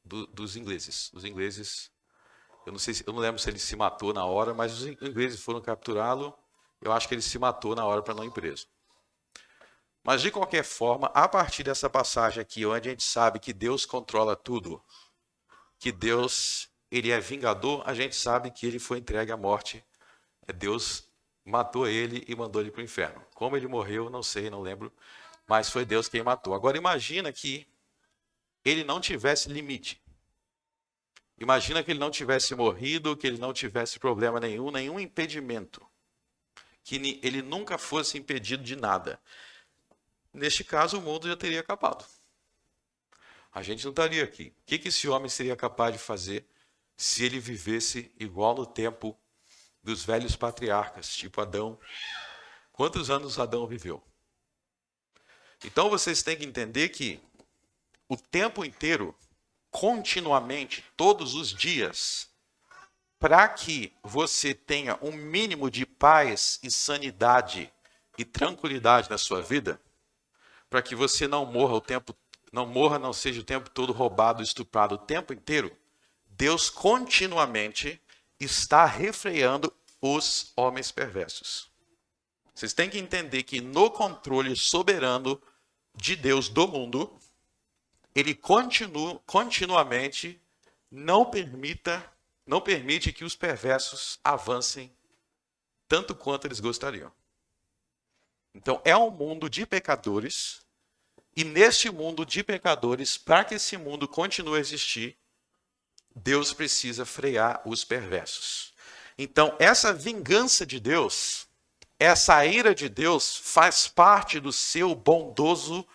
dos ingleses. Os ingleses, eu não lembro se ele se matou na hora, mas os ingleses foram capturá-lo. Eu acho que ele se matou na hora para não ir preso. Mas de qualquer forma, a partir dessa passagem aqui, onde a gente sabe que Deus controla tudo, que Deus ele é vingador, a gente sabe que ele foi entregue à morte. Deus matou ele e mandou ele para o inferno. Como ele morreu, não sei, não lembro, mas foi Deus quem matou. Agora imagina que ele não tivesse limite. Imagina que ele não tivesse morrido, que ele não tivesse problema nenhum impedimento. Que ele nunca fosse impedido de nada. Neste caso, o mundo já teria acabado. A gente não estaria aqui. O que esse homem seria capaz de fazer se ele vivesse igual no tempo dos velhos patriarcas, tipo Adão? Quantos anos Adão viveu? Então vocês têm que entender que o tempo inteiro, continuamente, todos os dias, para que você tenha um mínimo de paz e sanidade e tranquilidade na sua vida, para que você não não seja o tempo todo roubado, estuprado o tempo inteiro, Deus continuamente está refreando os homens perversos. Vocês têm que entender que no controle soberano de Deus do mundo, ele continuamente não permite que os perversos avancem tanto quanto eles gostariam. Então é um mundo de pecadores, e neste mundo de pecadores, para que esse mundo continue a existir, Deus precisa frear os perversos. Então essa vingança de Deus, essa ira de Deus faz parte do seu bondoso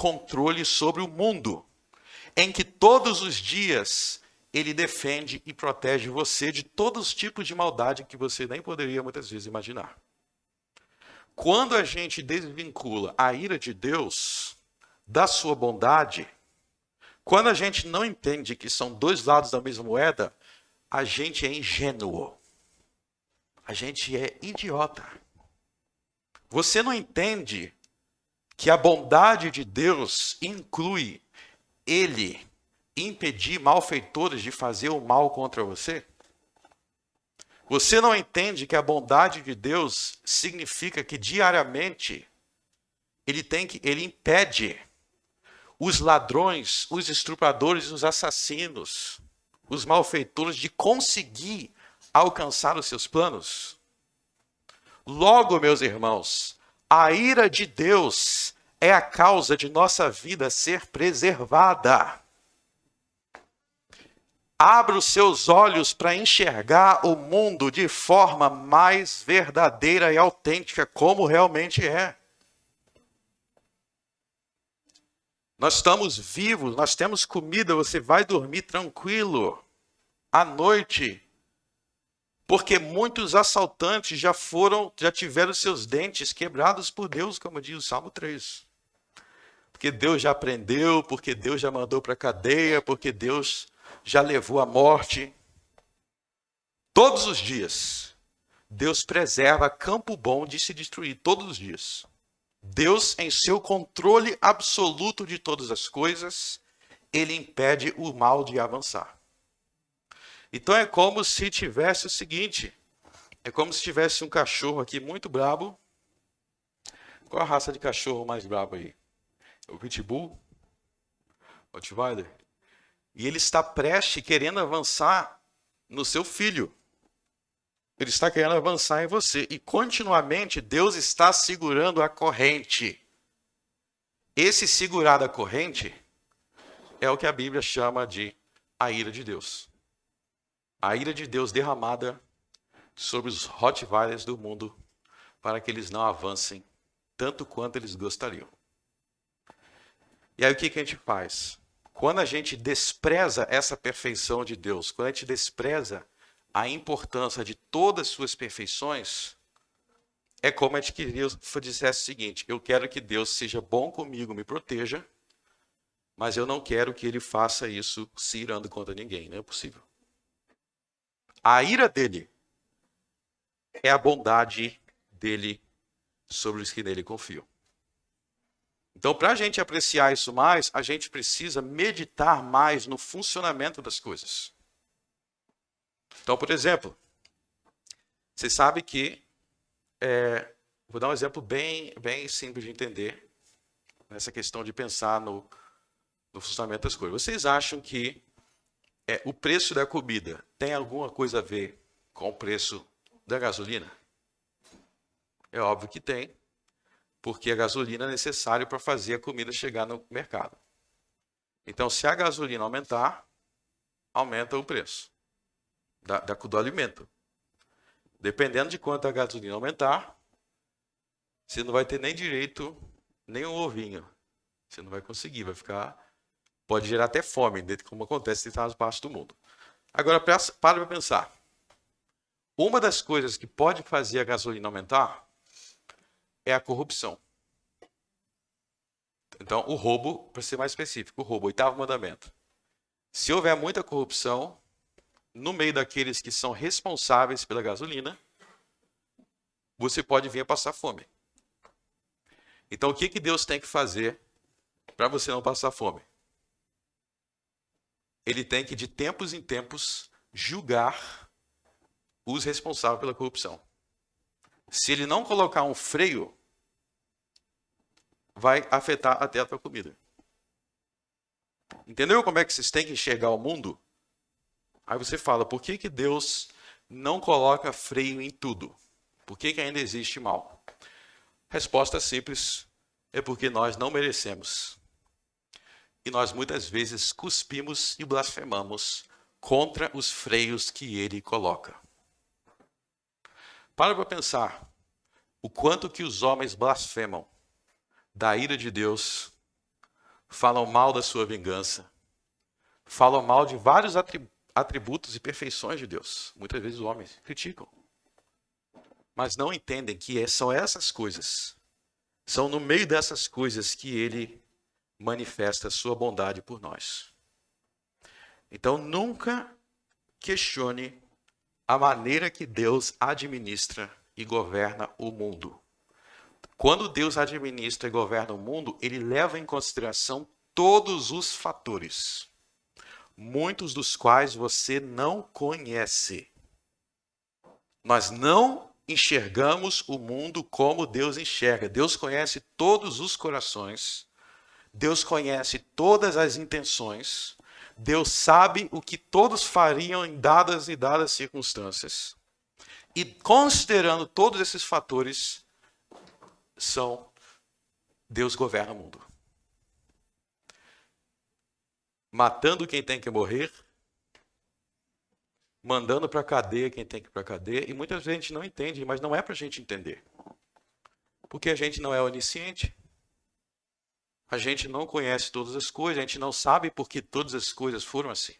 controle sobre o mundo, em que todos os dias ele defende e protege você de todos os tipos de maldade que você nem poderia muitas vezes imaginar. Quando a gente desvincula a ira de Deus da sua bondade, quando a gente não entende que são dois lados da mesma moeda, a gente é ingênuo. A gente é idiota. Você não entende que a bondade de Deus inclui ele impedir malfeitores de fazer o mal contra você? Você não entende que a bondade de Deus significa que diariamente ele impede os ladrões, os estupradores, os assassinos, os malfeitores de conseguir alcançar os seus planos? Logo, meus irmãos, a ira de Deus é a causa de nossa vida ser preservada. Abra os seus olhos para enxergar o mundo de forma mais verdadeira e autêntica, como realmente é. Nós estamos vivos, nós temos comida, você vai dormir tranquilo à noite. Porque muitos assaltantes já tiveram seus dentes quebrados por Deus, como diz o Salmo 3. Porque Deus já prendeu, porque Deus já mandou para a cadeia, porque Deus já levou à morte. Todos os dias, Deus preserva Campo Bom de se destruir, todos os dias. Deus, em seu controle absoluto de todas as coisas, ele impede o mal de avançar. Então é como se tivesse o seguinte, é como se tivesse um cachorro aqui muito brabo. Qual a raça de cachorro mais brabo aí? O Pitbull? O Rottweiler? E ele está prestes, querendo avançar no seu filho. Ele está querendo avançar em você. E continuamente Deus está segurando a corrente. Esse segurar da corrente é o que a Bíblia chama de a ira de Deus. A ira de Deus derramada sobre os Rottweilers do mundo para que eles não avancem tanto quanto eles gostariam. E aí o que a gente faz? Quando a gente despreza essa perfeição de Deus, quando a gente despreza a importância de todas as suas perfeições, é como a gente queria dissesse o seguinte: eu quero que Deus seja bom comigo, me proteja, mas eu não quero que ele faça isso se irando contra ninguém. Não é possível. A ira dele é a bondade dele sobre os que nele confiam. Então, para a gente apreciar isso mais, a gente precisa meditar mais no funcionamento das coisas. Então, por exemplo, você sabe que, vou dar um exemplo bem simples de entender, nessa questão de pensar no funcionamento das coisas. Vocês acham que o preço da comida tem alguma coisa a ver com o preço da gasolina? É óbvio que tem, porque a gasolina é necessária para fazer a comida chegar no mercado. Então, se a gasolina aumentar, aumenta o preço do alimento. Dependendo de quanto a gasolina aumentar, você não vai ter nem direito, nem um ovinho. Você não vai conseguir, vai ficar... Pode gerar até fome, como acontece em várias partes do mundo. Agora, para pensar. Uma das coisas que pode fazer a gasolina aumentar é a corrupção. Então, o roubo, para ser mais específico, o roubo, 8º mandamento. Se houver muita corrupção, no meio daqueles que são responsáveis pela gasolina, você pode vir a passar fome. Então, o que Deus tem que fazer para você não passar fome? Ele tem que, de tempos em tempos, julgar os responsáveis pela corrupção. Se ele não colocar um freio, vai afetar até a tua comida. Entendeu como é que vocês têm que enxergar o mundo? Aí você fala, por que Deus não coloca freio em tudo? Por que ainda existe mal? Resposta simples, é porque nós não merecemos. E nós muitas vezes cuspimos e blasfemamos contra os freios que ele coloca. Para pensar o quanto que os homens blasfemam da ira de Deus falam mal da sua vingança, falam mal de vários atributos e perfeições de Deus. Muitas vezes os homens criticam, mas não entendem que são essas coisas, são no meio dessas coisas que ele manifesta a sua bondade por nós. Então nunca questione a maneira que Deus administra e governa o mundo. Quando Deus administra e governa o mundo, ele leva em consideração todos os fatores, muitos dos quais você não conhece. Nós não enxergamos o mundo como Deus enxerga. Deus conhece todos os corações, Deus conhece todas as intenções, Deus sabe o que todos fariam em dadas e dadas circunstâncias. E considerando todos esses fatores, Deus governa o mundo. Matando quem tem que morrer, mandando para a cadeia quem tem que ir para a cadeia, e muitas vezes a gente não entende, mas não é para a gente entender. Porque a gente não é onisciente. A gente não conhece todas as coisas, a gente não sabe por que todas as coisas foram assim.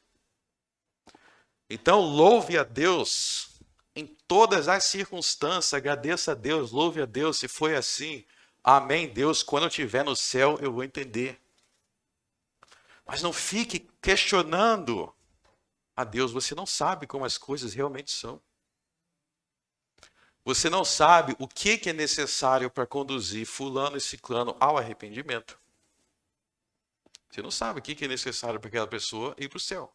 Então, louve a Deus em todas as circunstâncias, agradeça a Deus, louve a Deus se foi assim. Amém, Deus, quando eu estiver no céu eu vou entender. Mas não fique questionando a Deus, você não sabe como as coisas realmente são. Você não sabe o que é necessário para conduzir fulano e ciclano ao arrependimento. Você não sabe o que é necessário para aquela pessoa ir para o céu.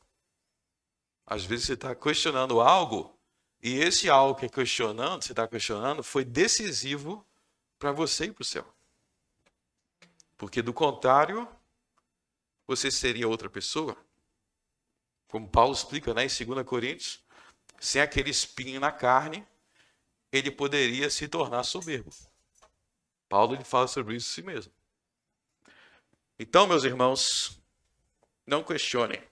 Às vezes você está questionando algo, e esse algo que você está questionando, foi decisivo para você ir para o céu. Porque do contrário, você seria outra pessoa. Como Paulo explica, né, em 2 Coríntios, sem aquele espinho na carne, ele poderia se tornar soberbo. Paulo ele fala sobre isso em si mesmo. Então, meus irmãos, não questionem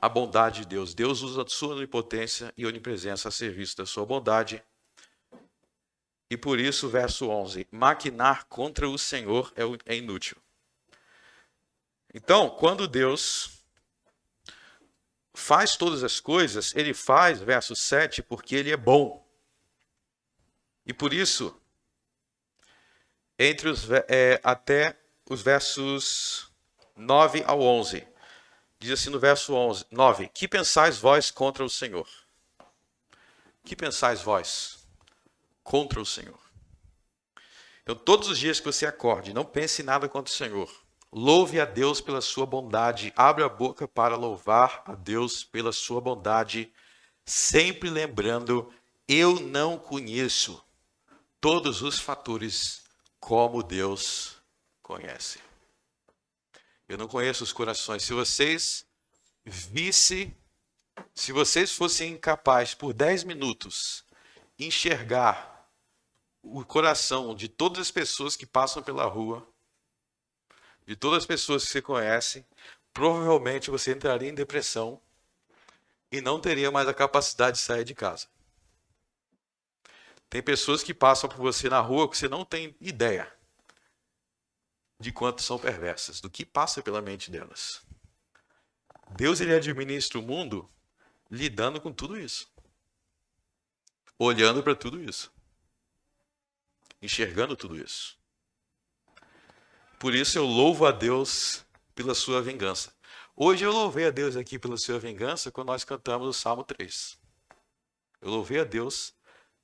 a bondade de Deus. Deus usa a sua onipotência e onipresença a serviço da sua bondade. E por isso, verso 11, maquinar contra o Senhor é inútil. Então, quando Deus faz todas as coisas, ele faz, verso 7, porque ele é bom. E por isso, até os versos 9 ao 11, diz assim no verso 9, que pensais vós contra o Senhor? Que pensais vós contra o Senhor? Então, todos os dias que você acorde, não pense em nada contra o Senhor. Louve a Deus pela sua bondade. Abra a boca para louvar a Deus pela sua bondade. Sempre lembrando, eu não conheço todos os fatores como Deus conhece. Eu não conheço os corações. Se vocês fossem incapazes por 10 minutos enxergar o coração de todas as pessoas que passam pela rua, de todas as pessoas que você conhece, provavelmente você entraria em depressão e não teria mais a capacidade de sair de casa. Tem pessoas que passam por você na rua que você não tem ideia de quanto são perversas, do que passa pela mente delas. Deus ele administra o mundo lidando com tudo isso. Olhando para tudo isso. Enxergando tudo isso. Por isso eu louvo a Deus pela sua vingança. Hoje eu louvei a Deus aqui pela sua vingança quando nós cantamos o Salmo 3. Eu louvei a Deus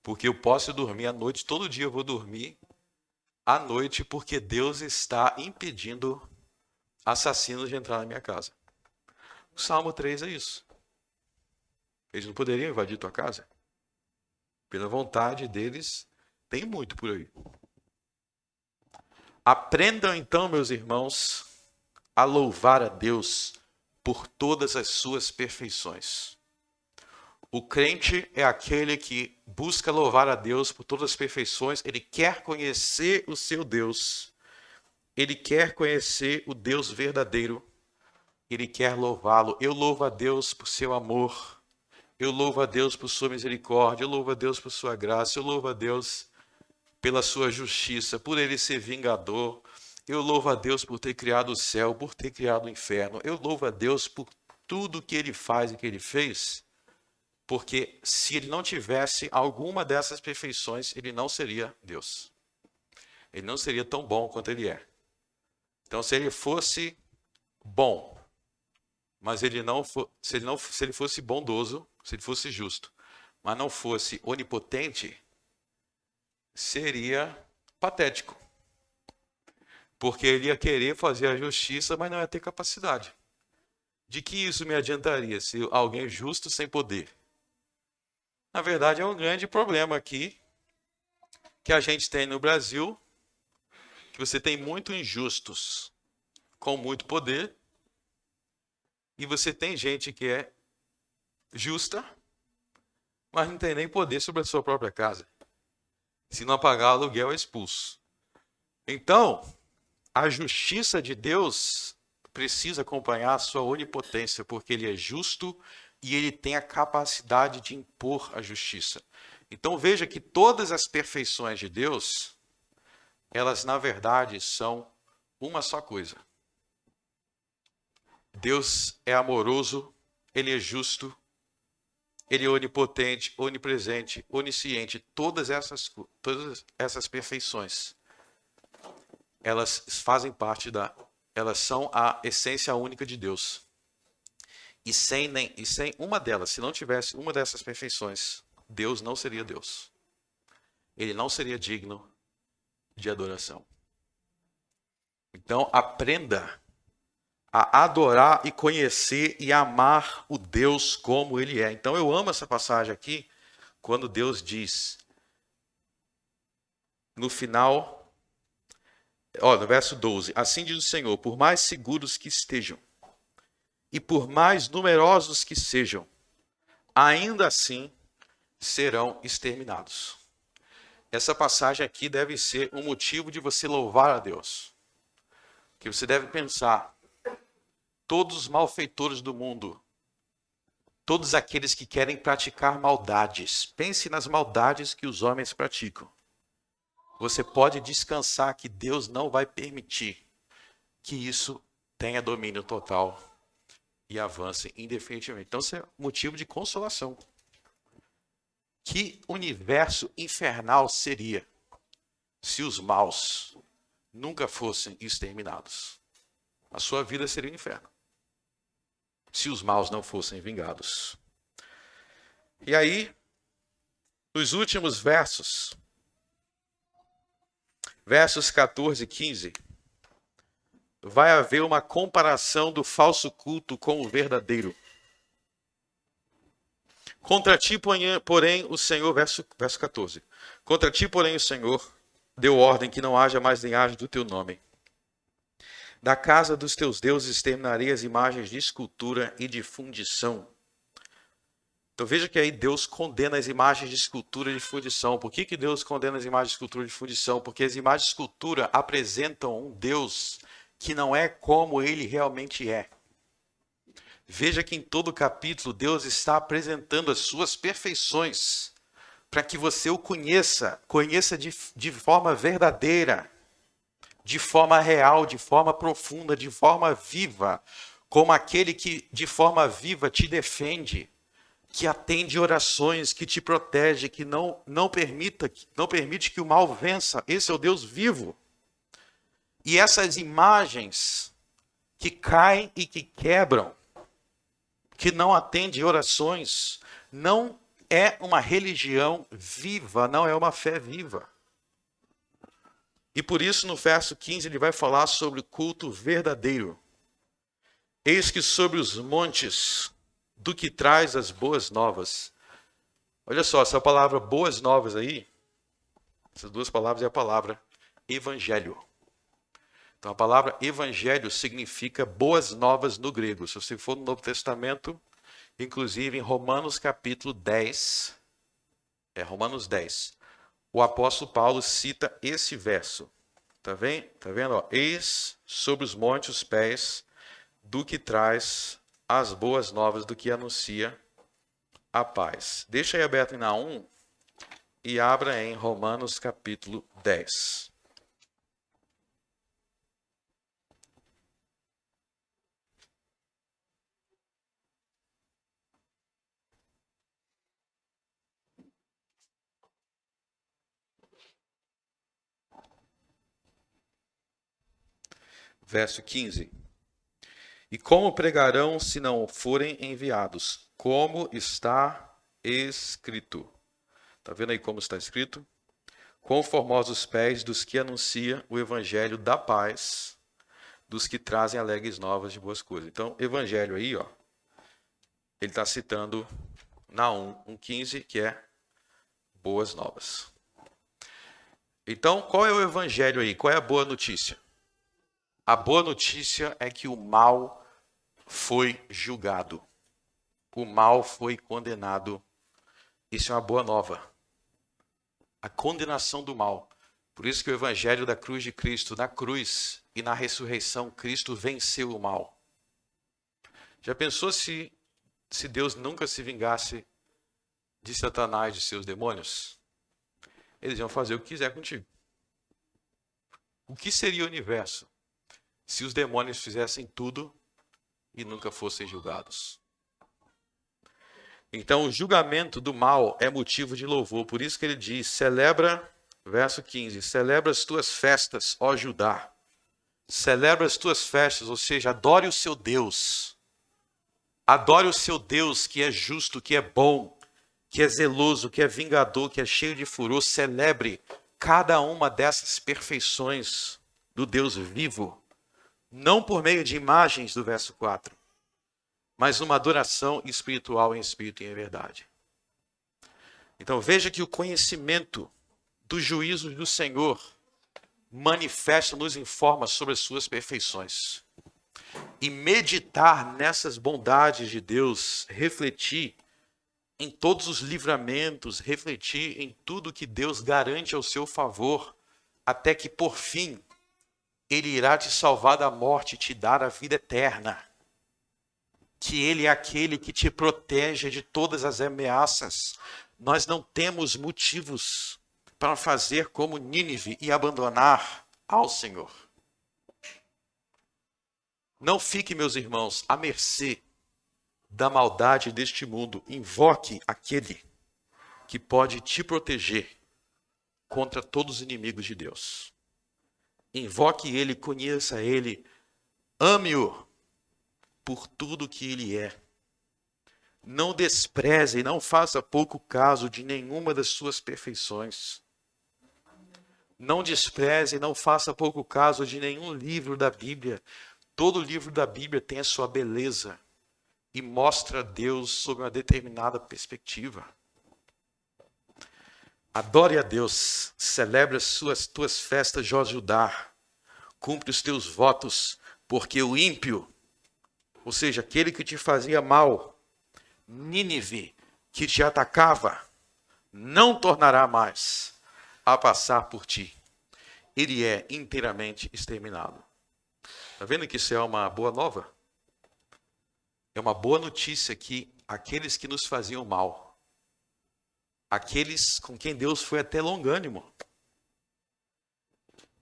porque eu posso dormir à noite, todo dia eu vou dormir à noite porque Deus está impedindo assassinos de entrar na minha casa. O Salmo 3 é isso. Eles não poderiam invadir tua casa? Pela vontade deles, tem muito por aí. Aprendam então, meus irmãos, a louvar a Deus por todas as suas perfeições. O crente é aquele que busca louvar a Deus por todas as perfeições. Ele quer conhecer o seu Deus. Ele quer conhecer o Deus verdadeiro. Ele quer louvá-lo. Eu louvo a Deus por seu amor. Eu louvo a Deus por sua misericórdia. Eu louvo a Deus por sua graça. Eu louvo a Deus pela sua justiça, por ele ser vingador. Eu louvo a Deus por ter criado o céu, por ter criado o inferno. Eu louvo a Deus por tudo que ele faz e que ele fez, porque se ele não tivesse alguma dessas perfeições, ele não seria Deus. Ele não seria tão bom quanto ele é. Então, se ele fosse bom, mas ele não se ele fosse bondoso, se ele fosse justo, mas não fosse onipotente, seria patético. Porque ele ia querer fazer a justiça, mas não ia ter capacidade. De que isso me adiantaria se alguém justo sem poder? Na verdade, é um grande problema aqui que a gente tem no Brasil, que você tem muito injustos com muito poder, e você tem gente que é justa, mas não tem nem poder sobre a sua própria casa. Se não pagar aluguel, é expulso. Então, a justiça de Deus precisa acompanhar a sua onipotência, porque ele é justo e ele tem a capacidade de impor a justiça. Então veja que todas as perfeições de Deus, elas na verdade são uma só coisa. Deus é amoroso, ele é justo, ele é onipotente, onipresente, onisciente. Todas essas perfeições, elas fazem parte elas são a essência única de Deus. E sem uma delas, se não tivesse uma dessas perfeições, Deus não seria Deus. Ele não seria digno de adoração. Então, aprenda a adorar e conhecer e amar o Deus como ele é. Então, eu amo essa passagem aqui, quando Deus diz, no final, no verso 12, assim diz o Senhor, por mais seguros que estejam, e por mais numerosos que sejam, ainda assim serão exterminados. Essa passagem aqui deve ser um motivo de você louvar a Deus. Que você deve pensar, todos os malfeitores do mundo, todos aqueles que querem praticar maldades, pense nas maldades que os homens praticam. Você pode descansar que Deus não vai permitir que isso tenha domínio total e avance indefinitivamente. Então, isso é motivo de consolação. Que universo infernal seria se os maus nunca fossem exterminados? A sua vida seria um inferno, se os maus não fossem vingados. E aí, nos últimos versos 14 e 15, vai haver uma comparação do falso culto com o verdadeiro. Contra ti, porém, o Senhor, verso 14. Contra ti, porém, o Senhor deu ordem que não haja mais linhagem do teu nome. Da casa dos teus deuses exterminarei as imagens de escultura e de fundição. Então veja que aí Deus condena as imagens de escultura e de fundição. Por que Deus condena as imagens de escultura e de fundição? Porque as imagens de escultura apresentam um Deus que não é como ele realmente é. Veja que em todo o capítulo Deus está apresentando as suas perfeições para que você o conheça de forma verdadeira, de forma real, de forma profunda, de forma viva, como aquele que de forma viva te defende, que atende orações, que te protege, que não permite que o mal vença. Esse é o Deus vivo. E essas imagens que caem e que quebram, que não atende orações, não é uma religião viva, não é uma fé viva. E por isso no verso 15 ele vai falar sobre o culto verdadeiro. Eis que sobre os montes do que traz as boas novas. Olha só, essa palavra boas novas aí, essas duas palavras é a palavra evangelho. Então a palavra evangelho significa boas novas no grego. Se você for no Novo Testamento, inclusive em Romanos capítulo 10, Romanos 10, o apóstolo Paulo cita esse verso. Tá vendo? Ó, eis sobre os montes os pés do que traz as boas novas, do que anuncia a paz. Deixa aí aberto em Naum e abra em Romanos capítulo 10. Verso 15. E como pregarão se não forem enviados? Como está escrito. Está vendo aí como está escrito? Quão formosos os pés dos que anunciam o evangelho da paz, dos que trazem alegres novas de boas coisas. Então, evangelho aí, ó, ele está citando Naum 1,15, que é boas novas. Então, qual é o evangelho aí? Qual é a boa notícia? A boa notícia é que o mal foi julgado. O mal foi condenado. Isso é uma boa nova. A condenação do mal. Por isso que o evangelho da cruz de Cristo, na cruz e na ressurreição, Cristo venceu o mal. Já pensou se Deus nunca se vingasse de Satanás e de seus demônios? Eles iam fazer o que quiser contigo. O que seria o universo se os demônios fizessem tudo e nunca fossem julgados? Então, o julgamento do mal é motivo de louvor. Por isso que ele diz, celebra, verso 15, celebra as tuas festas, ó Judá. Celebra as tuas festas, ou seja, adore o seu Deus. Adore o seu Deus que é justo, que é bom, que é zeloso, que é vingador, que é cheio de furor. Celebre cada uma dessas perfeições do Deus vivo. Não por meio de imagens do verso 4. Mas uma adoração espiritual em espírito e em verdade. Então veja que o conhecimento dos juízos do Senhor manifesta, nos informa sobre as suas perfeições. E meditar nessas bondades de Deus, refletir em todos os livramentos, refletir em tudo que Deus garante ao seu favor, até que por fim Ele irá te salvar da morte e te dar a vida eterna. Que Ele é aquele que te protege de todas as ameaças. Nós não temos motivos para fazer como Nínive e abandonar ao Senhor. Não fique, meus irmãos, à mercê da maldade deste mundo. Invoque aquele que pode te proteger contra todos os inimigos de Deus. Invoque Ele, conheça Ele, ame-o por tudo que Ele é. Não despreze e não faça pouco caso de nenhuma das suas perfeições. Não despreze e não faça pouco caso de nenhum livro da Bíblia. Todo livro da Bíblia tem a sua beleza e mostra Deus sob uma determinada perspectiva. Adore a Deus, celebre as tuas festas, ó Judá. Cumpre os teus votos, porque o ímpio, ou seja, aquele que te fazia mal, Nínive, que te atacava, não tornará mais a passar por ti. Ele é inteiramente exterminado. Está vendo que isso é uma boa nova? É uma boa notícia que aqueles que nos faziam mal, aqueles com quem Deus foi até longânimo,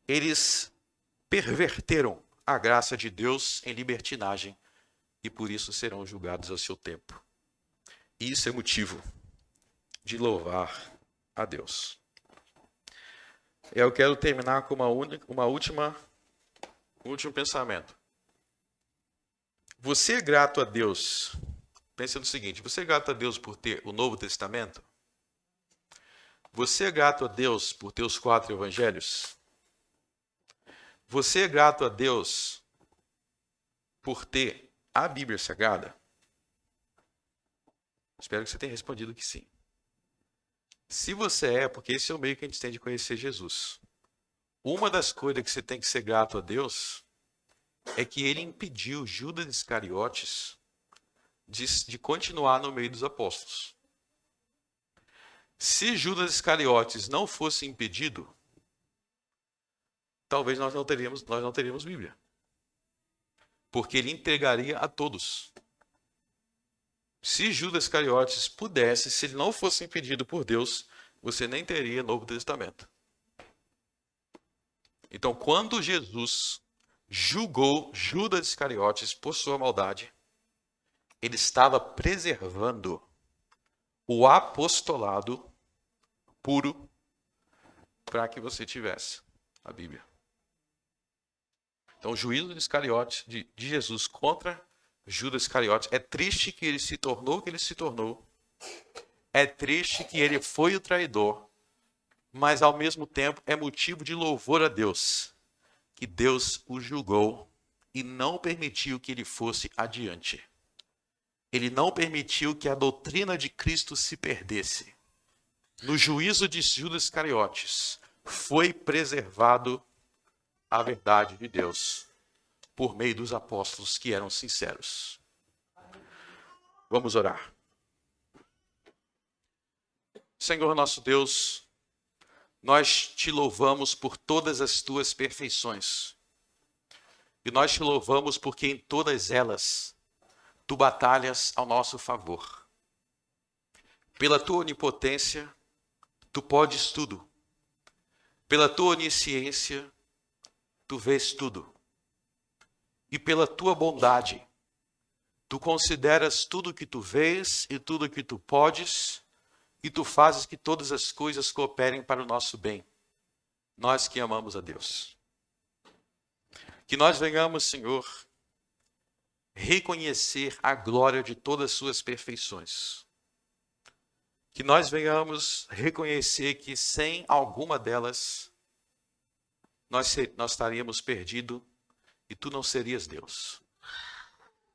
eles perverteram a graça de Deus em libertinagem e por isso serão julgados ao seu tempo. E isso é motivo de louvar a Deus. Eu quero terminar com um último pensamento. Você é grato a Deus? Pense no seguinte, você é grato a Deus por ter o Novo Testamento? Você é grato a Deus por ter os 4 evangelhos? Você é grato a Deus por ter a Bíblia Sagrada? Espero que você tenha respondido que sim. Se você é, porque esse é o meio que a gente tem de conhecer Jesus. Uma das coisas que você tem que ser grato a Deus é que Ele impediu Judas Iscariotes de continuar no meio dos apóstolos. Se Judas Iscariotes não fosse impedido, talvez nós não teríamos Bíblia. Porque ele entregaria a todos. Se Judas Iscariotes pudesse, se ele não fosse impedido por Deus, você nem teria Novo Testamento. Então, quando Jesus julgou Judas Iscariotes por sua maldade, ele estava preservando o apostolado puro para que você tivesse a Bíblia. Então, o juízo de Jesus contra Judas Iscariotes. É triste que ele se tornou o que ele se tornou. É triste que ele foi o traidor. Mas, ao mesmo tempo, é motivo de louvor a Deus. Que Deus o julgou e não permitiu que ele fosse adiante. Ele não permitiu que a doutrina de Cristo se perdesse. No juízo de Judas Iscariotes, foi preservado a verdade de Deus por meio dos apóstolos que eram sinceros. Vamos orar. Senhor nosso Deus, nós te louvamos por todas as tuas perfeições. E nós te louvamos porque em todas elas tu batalhas ao nosso favor. Pela tua onipotência, tu podes tudo. Pela tua onisciência, tu vês tudo. E pela tua bondade, tu consideras tudo que tu vês e tudo que tu podes, e tu fazes que todas as coisas cooperem para o nosso bem. Nós que amamos a Deus. Que nós venhamos, Senhor, reconhecer a glória de todas as suas perfeições. Que nós venhamos reconhecer que sem alguma delas, nós estaríamos perdidos e tu não serias Deus.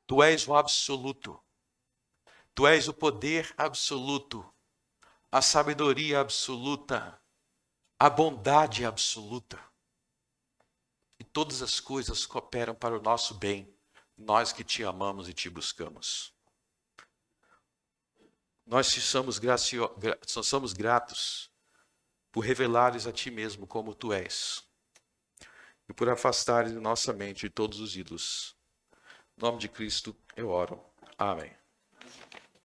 Tu és o absoluto. Tu és o poder absoluto, a sabedoria absoluta, a bondade absoluta. E todas as coisas cooperam para o nosso bem, nós que te amamos e te buscamos. Nós te somos gratos por revelares a ti mesmo como tu és e por afastares de nossa mente todos os ídolos. Em nome de Cristo eu oro. Amém.